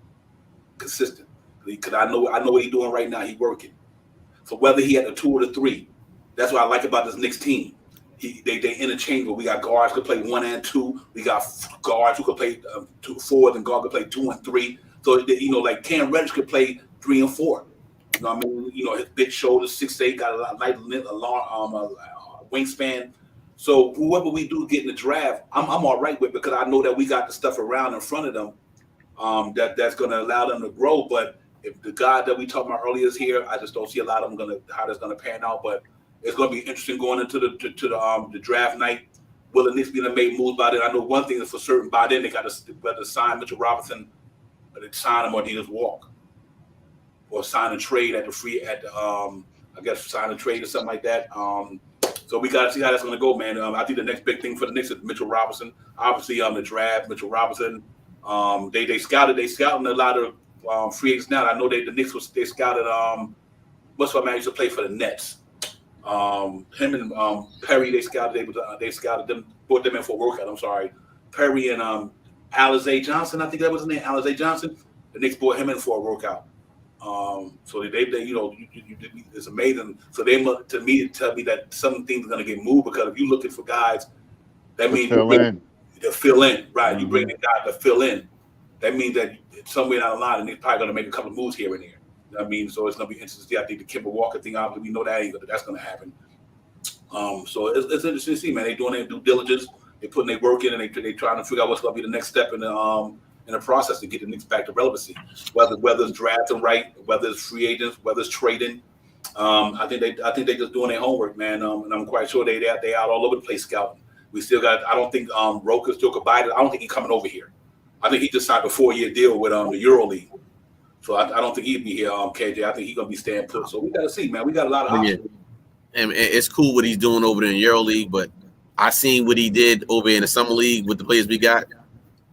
Consistent. Because I know what he's doing right now. He's working. So whether he had the 2 or the 3, that's what I like about this Knicks team. They interchangeable. We got guards who play 1 and 2. We got guards who could play 2 4, and guard could play 2 and 3. So like Cam Reddish could play 3 and 4. You know what I mean? His big shoulders, 6'8", got a light wingspan. So whoever we do get in the draft, I'm all right with, because I know that we got the stuff around in front of them that's going to allow them to grow. But if the guy that we talked about earlier is here, I just don't see a lot of them how that's going to pan out. But it's going to be interesting going into the draft night. Will the Knicks be made moves by then? I know one thing is for certain. By then they got to whether sign Mitchell Robinson, or they sign him, or they just walk, or sign a trade sign a trade or something like that. So we got to see how that's going to go, man. I think the next big thing for the Knicks is Mitchell Robinson. Obviously, the draft, Mitchell Robinson. They scouted a lot of free agents now. I know the Knicks they scouted what's my man used to play for the Nets. Him and Perry, they scouted them, brought them in for a workout. I'm sorry, Perry and Alizé Johnson, I think that was his name, Alizé Johnson. The Knicks brought him in for a workout. So they it's amazing. So they tell me that some things are going to get moved, because if you're looking for guys, that means to fill in, right? You bring the guy to fill in. That means that somewhere down the line, and they're probably going to make a couple of moves here and there. You know what I mean? So it's going to be interesting to see. I think the Kemba Walker thing, obviously, we know that's going to happen. So it's interesting to see, man. They're doing their due diligence. They're putting their work in, and they're trying to figure out what's going to be the next step in the process to get the Knicks back to relevancy. Whether it's drafting right, whether it's free agents, whether it's trading. I think they're just doing their homework, man. And I'm quite sure they out all over the place scouting. We still got. I don't think Roker still could buy it. I don't think he's coming over here. I think he just signed a 4-year deal with the EuroLeague. So I don't think he'd be here, KJ. I think he's gonna be staying put. So we gotta see, man. We got a lot of options. And it's cool what he's doing over there in EuroLeague, but I seen what he did over in the Summer League with the players we got.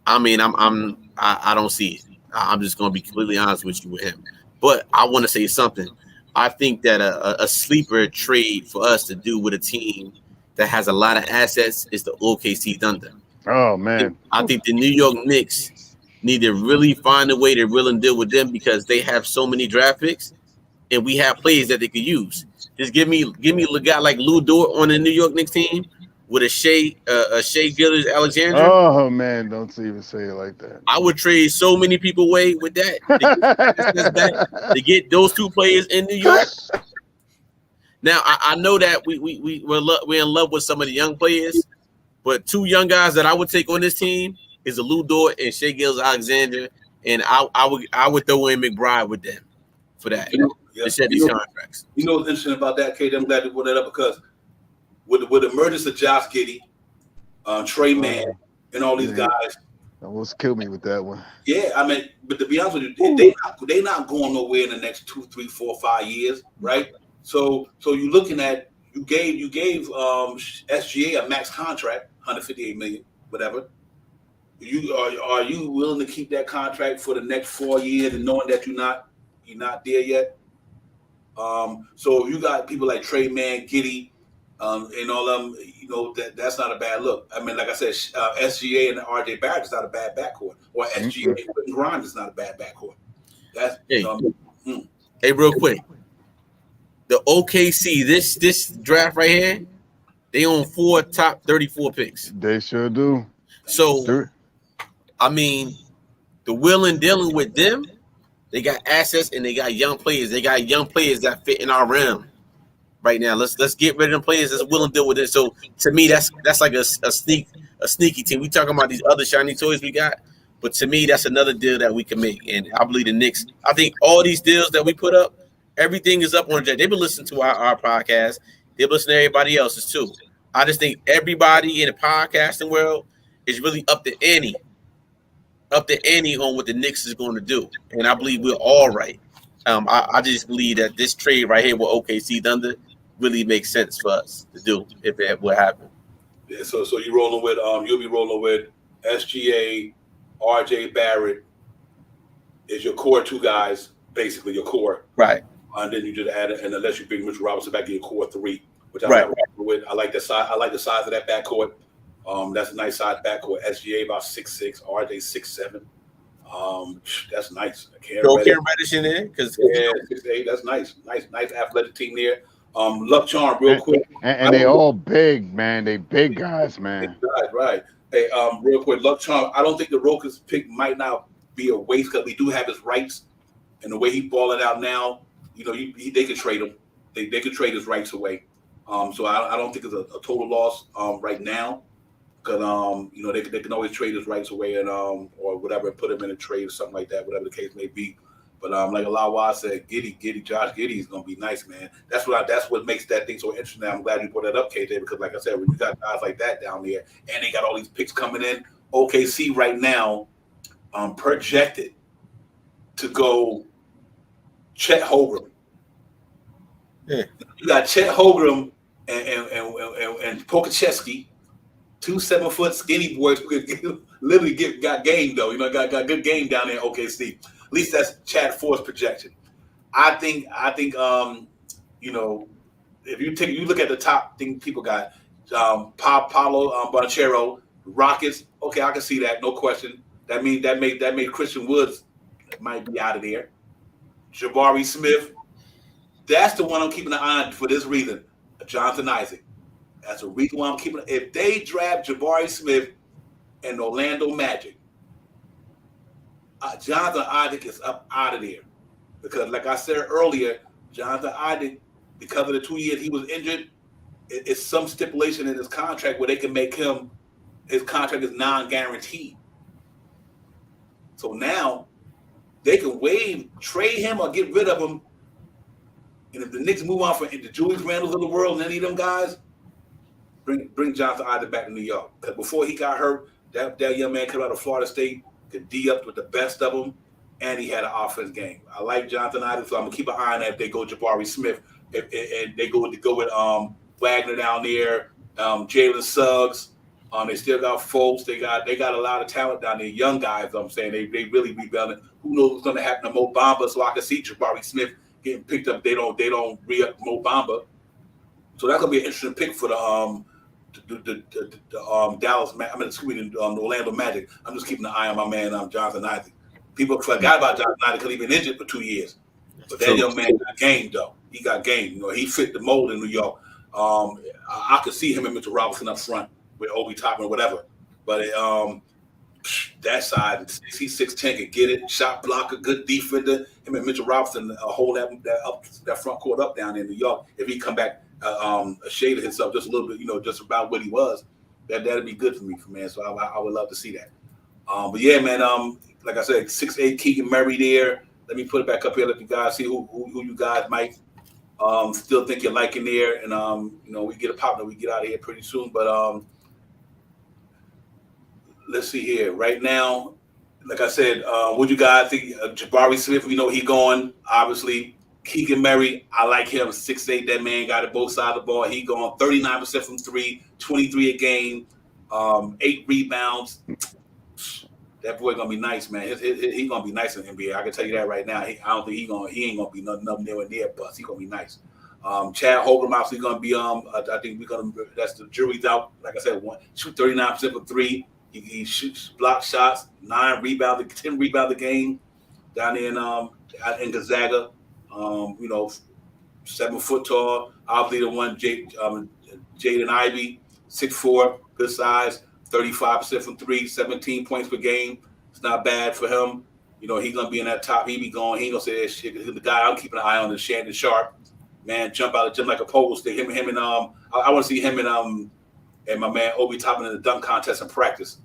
I mean, I don't see it. I'm just gonna be completely honest with you with him. But I want to say something. I think that a sleeper trade for us to do with a team that has a lot of assets is the OKC Thunder. Oh man, I think the New York Knicks need to really find a way to really deal with them, because they have so many draft picks, and we have players that they could use. Just give me a guy like Lou Dort on the New York Knicks team with a Shea Gilgeous-Alexander. Oh man, don't even say it like that. I would trade so many people away with that to get those two players in New York. Now I know that we're in love with some of the young players, but 2 young guys that I would take on this team is a Lou Dort and Shea Gilgeous-Alexander, and I would throw in McBride with them for that. To shed these contracts. You know what's interesting about that, Kate? I'm glad you brought that up, because with the emergence of Josh Giddey, Trey Mann, and all these guys, almost killed me with that one. Yeah, I mean, but to be honest with you, they not going nowhere in the next 2, 3, 4, 5 years, right? So you're looking at you gave SGA a max contract, $158 million, whatever. Are you willing to keep that contract for the next 4 years, and knowing that you're not there yet? So if you got people like Trey Mann, Giddey, and all of them, that's not a bad look. I mean, like I said, SGA and RJ Barrett is not a bad backcourt, or SGA and Grimes is not a bad backcourt. Hey, real quick, the OKC this draft right here, they own 4 top 34 picks. They sure do. So, I mean, the willing dealing with them. They got assets and they got young players. They got young players that fit in our realm right now. Let's get rid of them players that's willing to deal with it. So to me, that's like a sneaky team. We talking about these other shiny toys we got, but to me, that's another deal that we can make. And I believe the Knicks. I think all these deals that we put up, everything is up on the jet. They've been listening to our podcast. They've been listening to everybody else's too. I just think everybody in the podcasting world is really up to ante on what the Knicks is going to do, and I believe we're all right. I just believe that this trade right here with OKC Thunder really makes sense for us to do if it would happen. Yeah, so you rolling with you'll be rolling with SGA, RJ Barrett is your core two guys, basically your core. Right. And then you just add it, and unless you bring Mitchell Robinson back to your core three, which I'm Right. not rocking with. I like the size. I like the size of that backcourt. That's a nice size backcourt. SGA about 6'6", RJ 6'7". That's nice. Throw Karen Reddish in there because 6'8". That's nice. Nice athletic team there. Luck Charm, real quick. And they all big, man. They big guys, man. Right. Hey, real quick, Luck Charm. I don't think the Rokas pick might not be a waste because we do have his rights, and the way he balling out now, you know, they could trade him. They could trade his rights away. So I don't think it's a total loss right now, because you know they can always trade his rights away and or whatever, and put him in a trade or something like that, whatever the case may be. But like Alawa said, Josh Giddey is gonna be nice, man. That's what makes that thing so interesting. I'm glad you brought that up, KJ, because like I said, when you got guys like that down there, and they got all these picks coming in, OKC right now, projected to go Chet Holmgren. Yeah. You got Chet Holmgren and Pokachevsky, 2 7-foot skinny boys who could literally got game though. You know, got good game down there in OKC. At least that's Chad Ford's projection. I think you know, if you look at the top thing people got, Paolo Banchero, Rockets. Okay, I can see that, no question. That made Christian Woods might be out of there. Jabari Smith. That's the one I'm keeping an eye on for this reason. Jonathan Isaac. That's the reason why I'm keeping. If they draft Jabari Smith and Orlando Magic, Jonathan Isaac is up out of there, because, like I said earlier, Jonathan Isaac, because of the 2 years he was injured, it's some stipulation in his contract where they can make his contract is non-guaranteed. So now they can trade him or get rid of him. And if the Knicks move on from the Julius Randles of the world and any of them guys, bring Jonathan Isaac back to New York. Because before he got hurt, that young man came out of Florida State, could D up with the best of them, and he had an offense game. I like Jonathan Isaac, so I'm gonna keep an eye on that if they go Jabari Smith, and they go with Wagner down there, Jalen Suggs. They still got folks. They got a lot of talent down there, young guys. I'm saying they really rebounded. Who knows what's gonna happen to Mo Bamba? So I can see Jabari Smith getting picked up. They don't re-up Mo Bamba. So that's gonna be an interesting pick for the Dallas. The Orlando Magic. I'm just keeping an eye on my man, Jonathan Isaac. People forgot about Jonathan Isaac because he's been injured for 2 years. But that young man got game though. He got game. You know, he fit the mold in New York. I could see him and Mitchell Robinson up front with Obi Toppin or whatever. But that side, he's 6'10", can get it, shot blocker, good defender. Him and Mitchell Robinson hold that front court up down in New York. If he come back a shade of himself just a little bit, you know, just about what he was, that'd be good for me, man. So I would love to see that. But yeah, man, like I said, 6'8" Keegan Murray there. Let me put it back up here. Let you guys see who you guys might still think you're liking there. And, you know, we get a partner, we get out of here pretty soon. But let's see here. Right now, like I said, what you guys think? Jabari Smith, we know he going, obviously. Keegan Murray, I like him. 6'8", that man got it both sides of the ball. He going 39% from three, 23 a game, 8 rebounds. That boy gonna be nice, man. He gonna be nice in the NBA. I can tell you that right now. I don't think he ain't gonna be nothing near bust. He gonna be nice. Chad Hogan obviously gonna be I think we're gonna. That's the jury's out. Like I said, shoot 39% from three. He shoots block shots, 9 rebounds, 10 rebounds a game down there in Gonzaga. You know, 7 foot tall. Obviously the one Jaden Ivey, 6'4", good size, 35% from 3, 17 points per game. It's not bad for him. You know, he's gonna be in that top. He be going. He ain't gonna say that shit. The guy I'm keeping an eye on is Shannon Sharp. Man, jump like a pole stick. Him and I want to see him and my man Obi Toppin in the dunk contest in practice.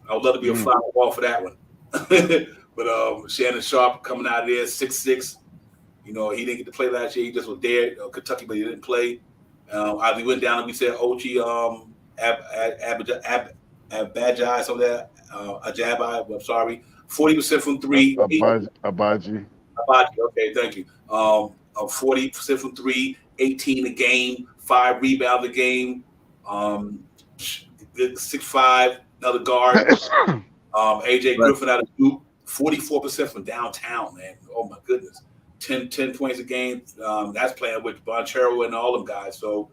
I would love to be a fly on the wall for that one. But Shannon Sharp coming out of there, 6'6". You know, he didn't get to play last year. He just was there, Kentucky, but he didn't play. We went down and we said Ochi Abadji, so that Ajabai. I'm sorry, 40% from three. Abaji. Okay, thank you. 40% from three, 18 a game, 5 rebounds a game. 6'5", another guard. AJ Griffin out of Duke, 44% from downtown, man. Oh my goodness. 10 points a game. That's playing with Bonchero and all them guys. So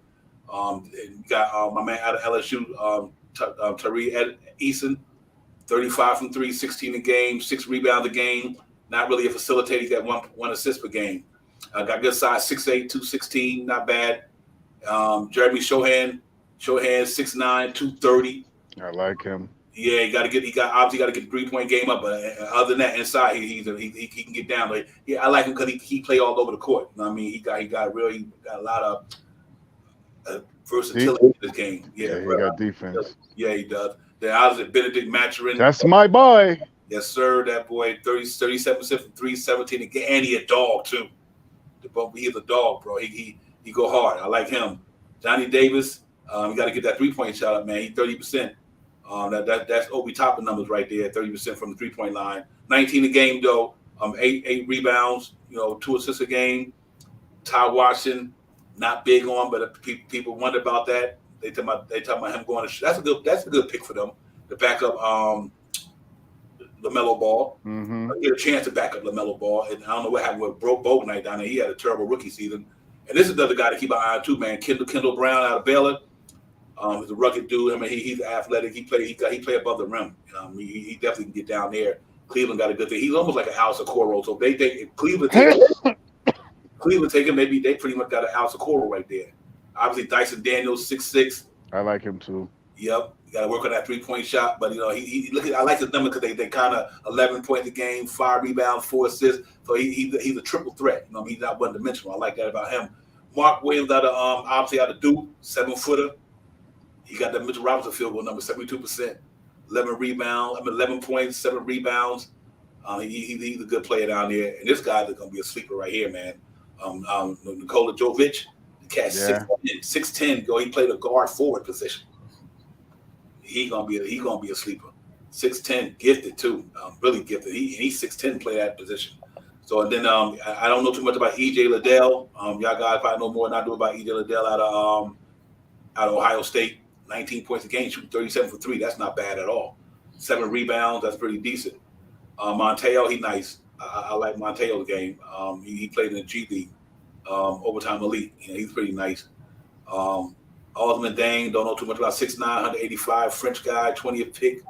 you got my man out of LSU, Tariq Eason, 35 from 3, 16 a game, 6 rebounds a game. Not really a facilitator. He got one assist per game. Got good size, 6'8", 216, not bad. Jeremy Shohan, 6'9", 230. I like him. Yeah, he obviously got to get the 3-point game up. But other than that, inside he can get down. Like, yeah, I like him because he play all over the court. You know what I mean? He got a lot of versatility in this game. Yeah, he got defense. Yeah, he does. Then obviously Benedict Mathurin. That's my boy. Yes, sir. That boy, 37% from 3, 17 again, and he a dog too. He's a dog, bro. He go hard. I like him. Johnny Davis. You got to get that 3-point shot up, man. He's 30%. That's Obi Toppin numbers right there. 30% from the 3-point line. 19 a game though. 8 rebounds. 2 assists a game. Ty Washington, not big on, but people wonder about that. They talk about him going to. That's a good pick for them to back up LaMelo Ball. Mm-hmm. Get a chance to back up LaMelo Ball. And I don't know what happened with Bognite down there. He had a terrible rookie season. And this is another guy to keep an eye on too, man. Kendall Brown out of Baylor. He's a rugged dude. I mean, he's athletic. He play above the rim. He definitely can get down there. Cleveland got a good thing. He's almost like an Al Socorro. So they think if Cleveland take him, maybe they pretty much got an Al Socorro right there. Obviously, Dyson Daniels, 6'6". I like him too. Yep, you got to work on that 3-point shot. But he look at. I like the number because they kind of 11 points a game, 5 rebounds, 4 assists. So he's a triple threat. He's not one dimensional. I like that about him. Mark Williams out of obviously out of Duke, 7-footer. He got that Mitchell Robinson field goal number, 72%, 11 points, 7 rebounds. He's a good player down there. And this guy's going to be a sleeper right here, man. Nikola Jovic, the cat 6'10", he played a guard forward position. He's gonna be a sleeper. 6'10", gifted too, really gifted. He's 6'10", play that position. So and then I don't know too much about E.J. Liddell. Y'all guys probably know more than I do about E.J. Liddell out of Ohio State. 19 points a game, shooting 37 for 3. That's not bad at all. 7 rebounds, that's pretty decent. Monteo, he's nice. I like Monteo's game. He played in the G League, overtime elite. He's pretty nice. Osman Dane, don't know too much about 6'9", 185, French guy, 20th pick.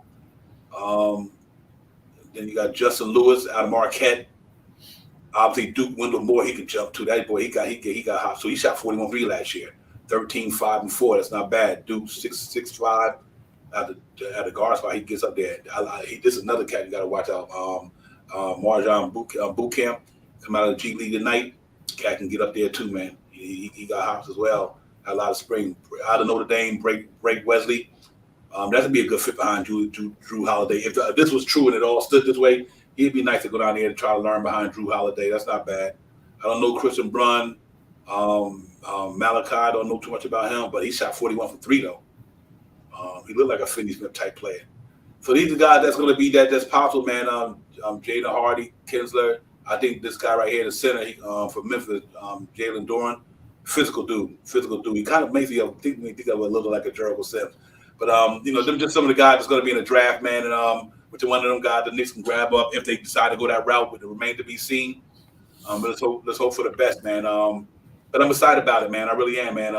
Then you got Justin Lewis out of Marquette. Obviously, Duke Wendell Moore, he could jump too. That boy, he got hot. So he shot 41 3 last year. 13, 5, and 4. That's not bad. Duke 6'5" at the guard spot. He gets up there. This is another cat you got to watch out. Marjan Bootcamp come out of the G League tonight. Cat can get up there too, man. He got hops as well. Got a lot of spring. Out of Notre Dame, Break Wesley. That would be a good fit behind Drew Holiday. If this was true and it all stood this way, it'd be nice to go down there and try to learn behind Drew Holiday. That's not bad. I don't know Christian Brunn. Malachi, I don't know too much about him, but he shot 41 for 3 though. He looked like a Finney Smith type player. So these are guys that's going to be that's possible, man. Jaden Hardy, Kinsler. I think this guy right here, the center from Memphis, Jalen Doran, physical dude. He kind of makes me think of a little like a Jericho Sims. But them just some of the guys that's going to be in the draft, man. And which one of them guys the Knicks can grab up if they decide to go that route, with the remain to be seen. But let's hope for the best, man. But I'm excited about it, man. I really am, man.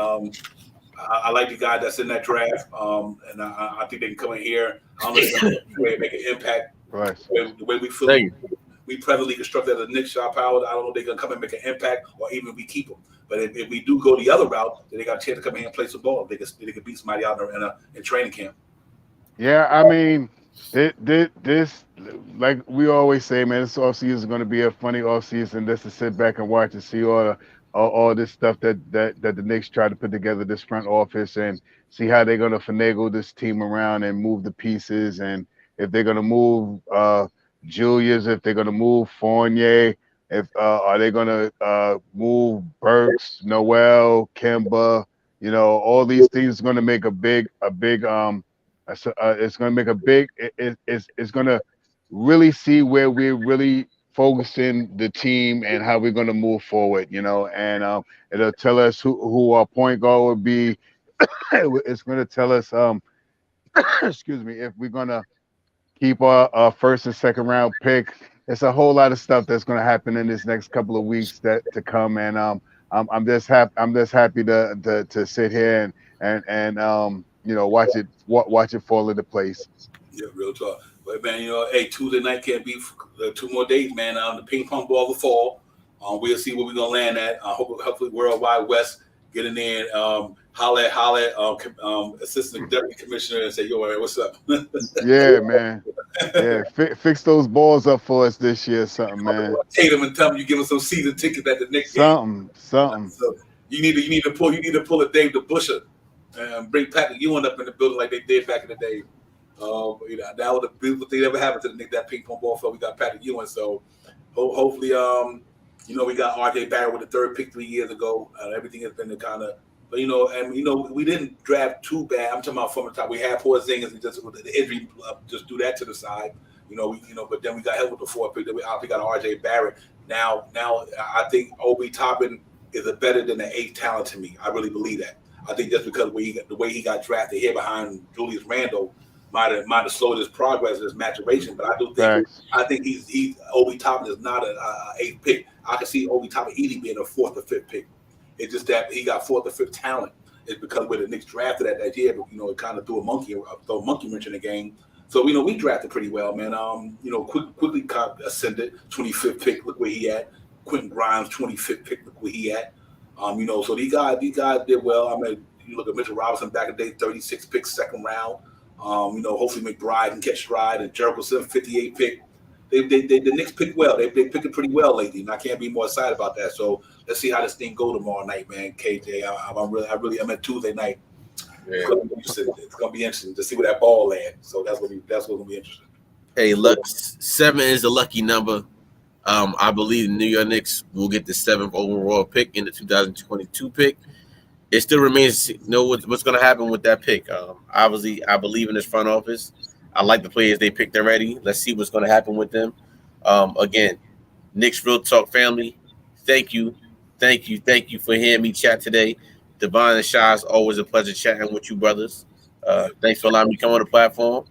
I like the guy that's in that draft, and I think they can come in here. I don't know if they can make an impact. Right. The way we feel, we presently constructed as a Knicks shot power. I don't know if they're going to come and make an impact, or even we keep them. But if we do go the other route, then they got a chance to come in and play some ball. They could beat somebody out in training camp. Yeah, I mean, this, like we always say, man, this offseason is going to be a funny offseason. Just to sit back and watch and see all this stuff that the Knicks try to put together, this front office, and see how they're going to finagle this team around and move the pieces, and if they're going to move Julius, if they're going to move Fournier, if are they going to move Burks, Noel, Kemba, You know, all these things are going to make it's going to make a big, it's going to really see where we're really focusing the team and how we're going to move forward, you know, and it'll tell us who our point guard will be. It's going to tell us, excuse me, if we're going to keep our first and second round pick. It's a whole lot of stuff that's going to happen in this next couple of weeks that to come, and I'm just happy. I'm just happy to sit here and you know, watch it fall into place. Yeah, real talk. But man, you know, hey, Tuesday night can't be 2 more days, man. The ping pong ball will fall. We'll see where we're gonna land at. Hopefully, Worldwide West get in there and holler at Assistant Deputy Commissioner and say, "Yo, man, what's up?" Yeah, man. Yeah, fix those balls up for us this year, something, man. Take them and tell them you give us some season tickets at the next game. Something. So you need to pull a Dave the Busher and bring Patrick Ewing up in the building like they did back in the day. You know, that was the beautiful thing that ever happened to the Knicks. That ping pong ball fell. We got Patrick Ewing, so hopefully, you know, we got RJ Barrett with the 3rd pick 3 years ago. Everything has been kind of, but you know, we didn't draft too bad. I'm talking about from the top. We had Porzingis and just with the injury, just do that to the side. You know, but then we got help with the 4th pick. Then we obviously got RJ Barrett. Now, I think Obi Toppin is a better than the 8th talent to me. I really believe that. I think just because the way he got drafted here behind Julius Randle might have slowed his progress, his maturation. But I think he's Obi Toppin is not an 8th pick. I can see Obi Toppin easily being a 4th or 5th pick. It's just that he got 4th or 5th talent. It's because where the Knicks drafted that year, but you know, it kind of threw a monkey wrench in the game. So you know, we drafted pretty well, man. You know, quickly ascended, 25th pick. Look where he at. Quentin Grimes, 25th pick. Look where he at. You know, so these guys did well. I mean, you look at Mitchell Robinson back in the day, 36th pick, 2nd round. You know, hopefully McBride can catch stride, and Jericho 58th pick. The Knicks picked well. They picked it pretty well lately, and I can't be more excited about that. So let's see how this thing go tomorrow night, man. KJ, I'm at Tuesday night. Yeah. It's gonna be interesting to see where that ball lands. So that's gonna be interesting. Hey, look, 7 is a lucky number. I believe the New York Knicks will get the 7th overall pick in the 2022 pick. It still remains to know what's going to happen with that pick. Obviously, I believe in this front office. I like the players they picked already. Let's see what's going to happen with them. Again, Knicks Real Talk family, thank you for hearing me chat today. Devon and Shy, it's always a pleasure chatting with you, brothers. Thanks for allowing me to come on the platform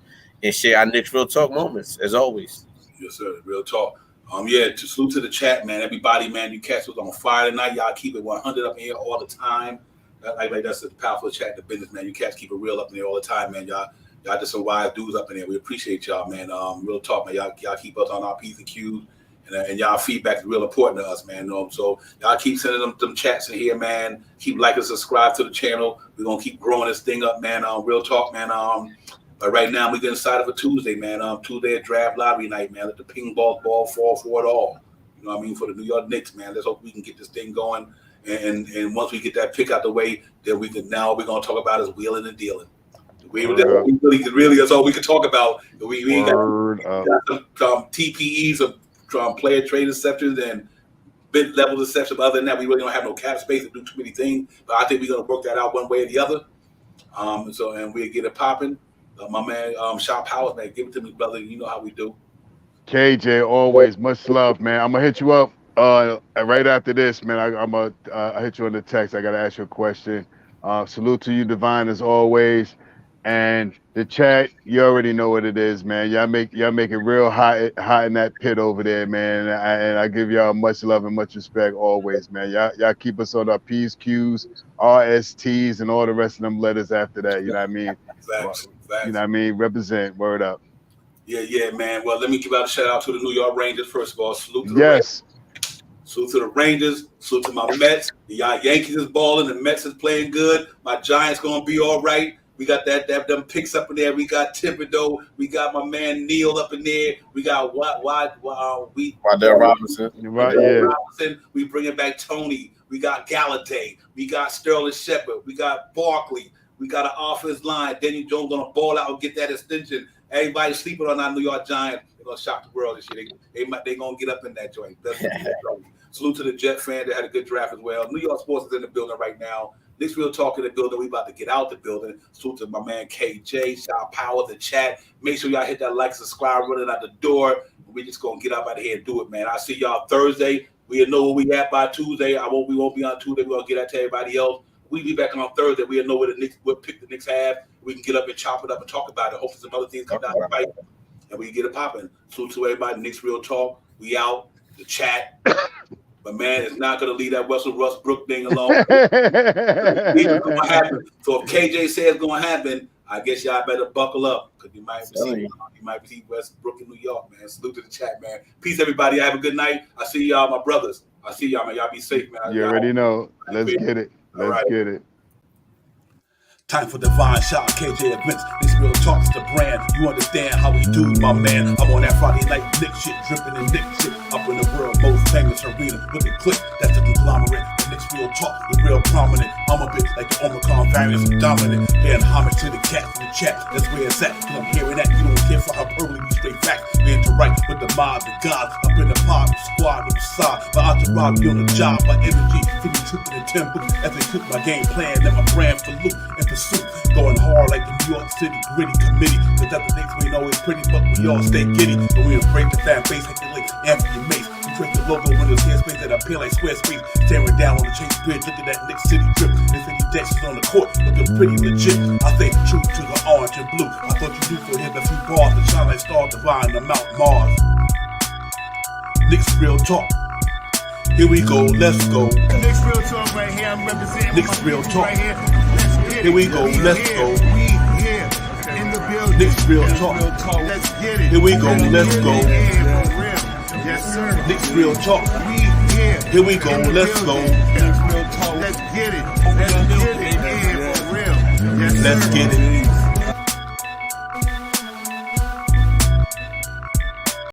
and share our Knicks Real Talk moments, as always. Yes, sir. Real talk. Yeah, to salute to the chat, man. Everybody, man, you cats was on fire tonight. Y'all keep it 100 up in here all the time. Like that's the powerful chat, the business, man. You cats keep it real up in there all the time, man. Y'all just some wise dudes up in there. We appreciate y'all, man. Real talk, man. Y'all keep us on our P's and Q's, and y'all feedback is real important to us, man. So y'all keep sending them chats in here, man. Keep liking, subscribe to the channel. We're gonna keep growing this thing up, man. Real talk, man. But right now we're getting excited for Tuesday, man. Tuesday at draft lottery night, man. Let the ping ball fall for it all. You know what I mean? For the New York Knicks, man. Let's hope we can get this thing going. And once we get that pick out the way, then we're gonna talk about is wheeling and dealing. We really that's all we can talk about. We got some TPEs of player trade exceptions and bid level exceptions. But other than that, we really don't have no cap space to do too many things. But I think we're gonna work that out one way or the other. And we'll get it popping. My man, Shop Powers, man, give it to me, brother. You know how we do. KJ, always much love, man. I'm gonna hit you up right after this, man. I hit you on the text. I gotta ask you a question. Salute to you, Divine, as always. And the chat, you already know what it is, man. Y'all make it real hot in that pit over there, man. And I give y'all much love and much respect always, man. Y'all keep us on our P's, Q's, RSTs, and all the rest of them letters after that. You know what I mean? Facts. You know what I mean? Represent. Word up. Yeah, man. Well, let me give out a shout out to the New York Rangers first of all. Salute to the Rangers. Salute to the Rangers. Salute to my Mets. The Yankees is balling. The Mets is playing good. My Giants gonna be all right. We got them picks up in there. We got Thibodeau. We got my man Neal up in there. We got Waddell Robinson. Right, yeah. Robinson. We bringing back Tony. We got Galladay. We got Sterling Shepard. We got Barkley. We got an offensive line. Daniel Jones gonna ball out and get that extension. Everybody sleeping on our New York Giants. They're gonna shock the world this year. They gonna get up in that joint. Salute to the Jet fan that had a good draft as well. New York sports is in the building right now. Knicks Real Talk in the building. We about to get out the building. Salute to my man KJ, Shout Power, the chat. Make sure y'all hit that like, subscribe, running out the door. We just gonna get up out of here and do it, man. I'll see y'all Thursday. We'll know where we at by Tuesday. We won't be on Tuesday. We're gonna get that to everybody else. We'll be back on Thursday. We'll know where the Knicks, what pick the Knicks have. We can get up and chop it up and talk about it. Hopefully some other things come down the pipe and we can get it popping. Salute to everybody. Knicks Real Talk. We out. The chat. But man, it's not gonna leave that Russell Westbrook thing alone. It's gonna happen. So if KJ says it's gonna happen, I guess y'all better buckle up because you might see Westbrook in New York, man. Salute to the chat, man. Peace, everybody. Have a good night. I see y'all, my brothers. I see y'all, man. Y'all be safe, man. You already know. Let's get it. Let's get it. Time for Divine Shot, KJ events. This Real Talk's the brand. You understand how we do, my man. I'm on that Friday night Nick shit, dripping in Nick shit. Up in the world, most famous arena with a click. That's the conglomerate. The Knicks Real Talk is real prominent. I'm a bit like the Omicron variant, so dominant. Paying homage to the cats in the chat. That's where it's at. Cause I'm hearing that. You don't care for hyperbole, you straight facts. We interact with the mob, the gods. Up in the pod, the squad, the side. The entourage be on the job. My energy, 50 tripping in tempo. As they took my game plan, and my brand for loot and pursuit. Going hard like the New York City gritty committee. Cause that's the things we know is pretty, but we all stay giddy. But we embrace the fan base like the late Anthony Mace. We create the logo when there's headspace that appear like square space. Staring down on the Chase Bridge, look at that Nick City drip. There's any Dexys on the court, looking pretty legit. I say the truth to the orange and blue. I thought you knew for him a few bars to shine like stars divine on Mount Mars. Knicks Real Talk. Here we go, let's go. Knicks Real Talk right here. I'm representing Knicks Real Talk. right here. Let's get it. Here we go, let's go. We here in the building. Knicks Real Talk. Let's get it. Here we go, let's go. Yeah, for real. Yes, sir. Knicks Real Talk. We here. Here we go, in the let's go. building. Let's get it. Let's get it. Yeah, for real. Yes, Let's sir. get it.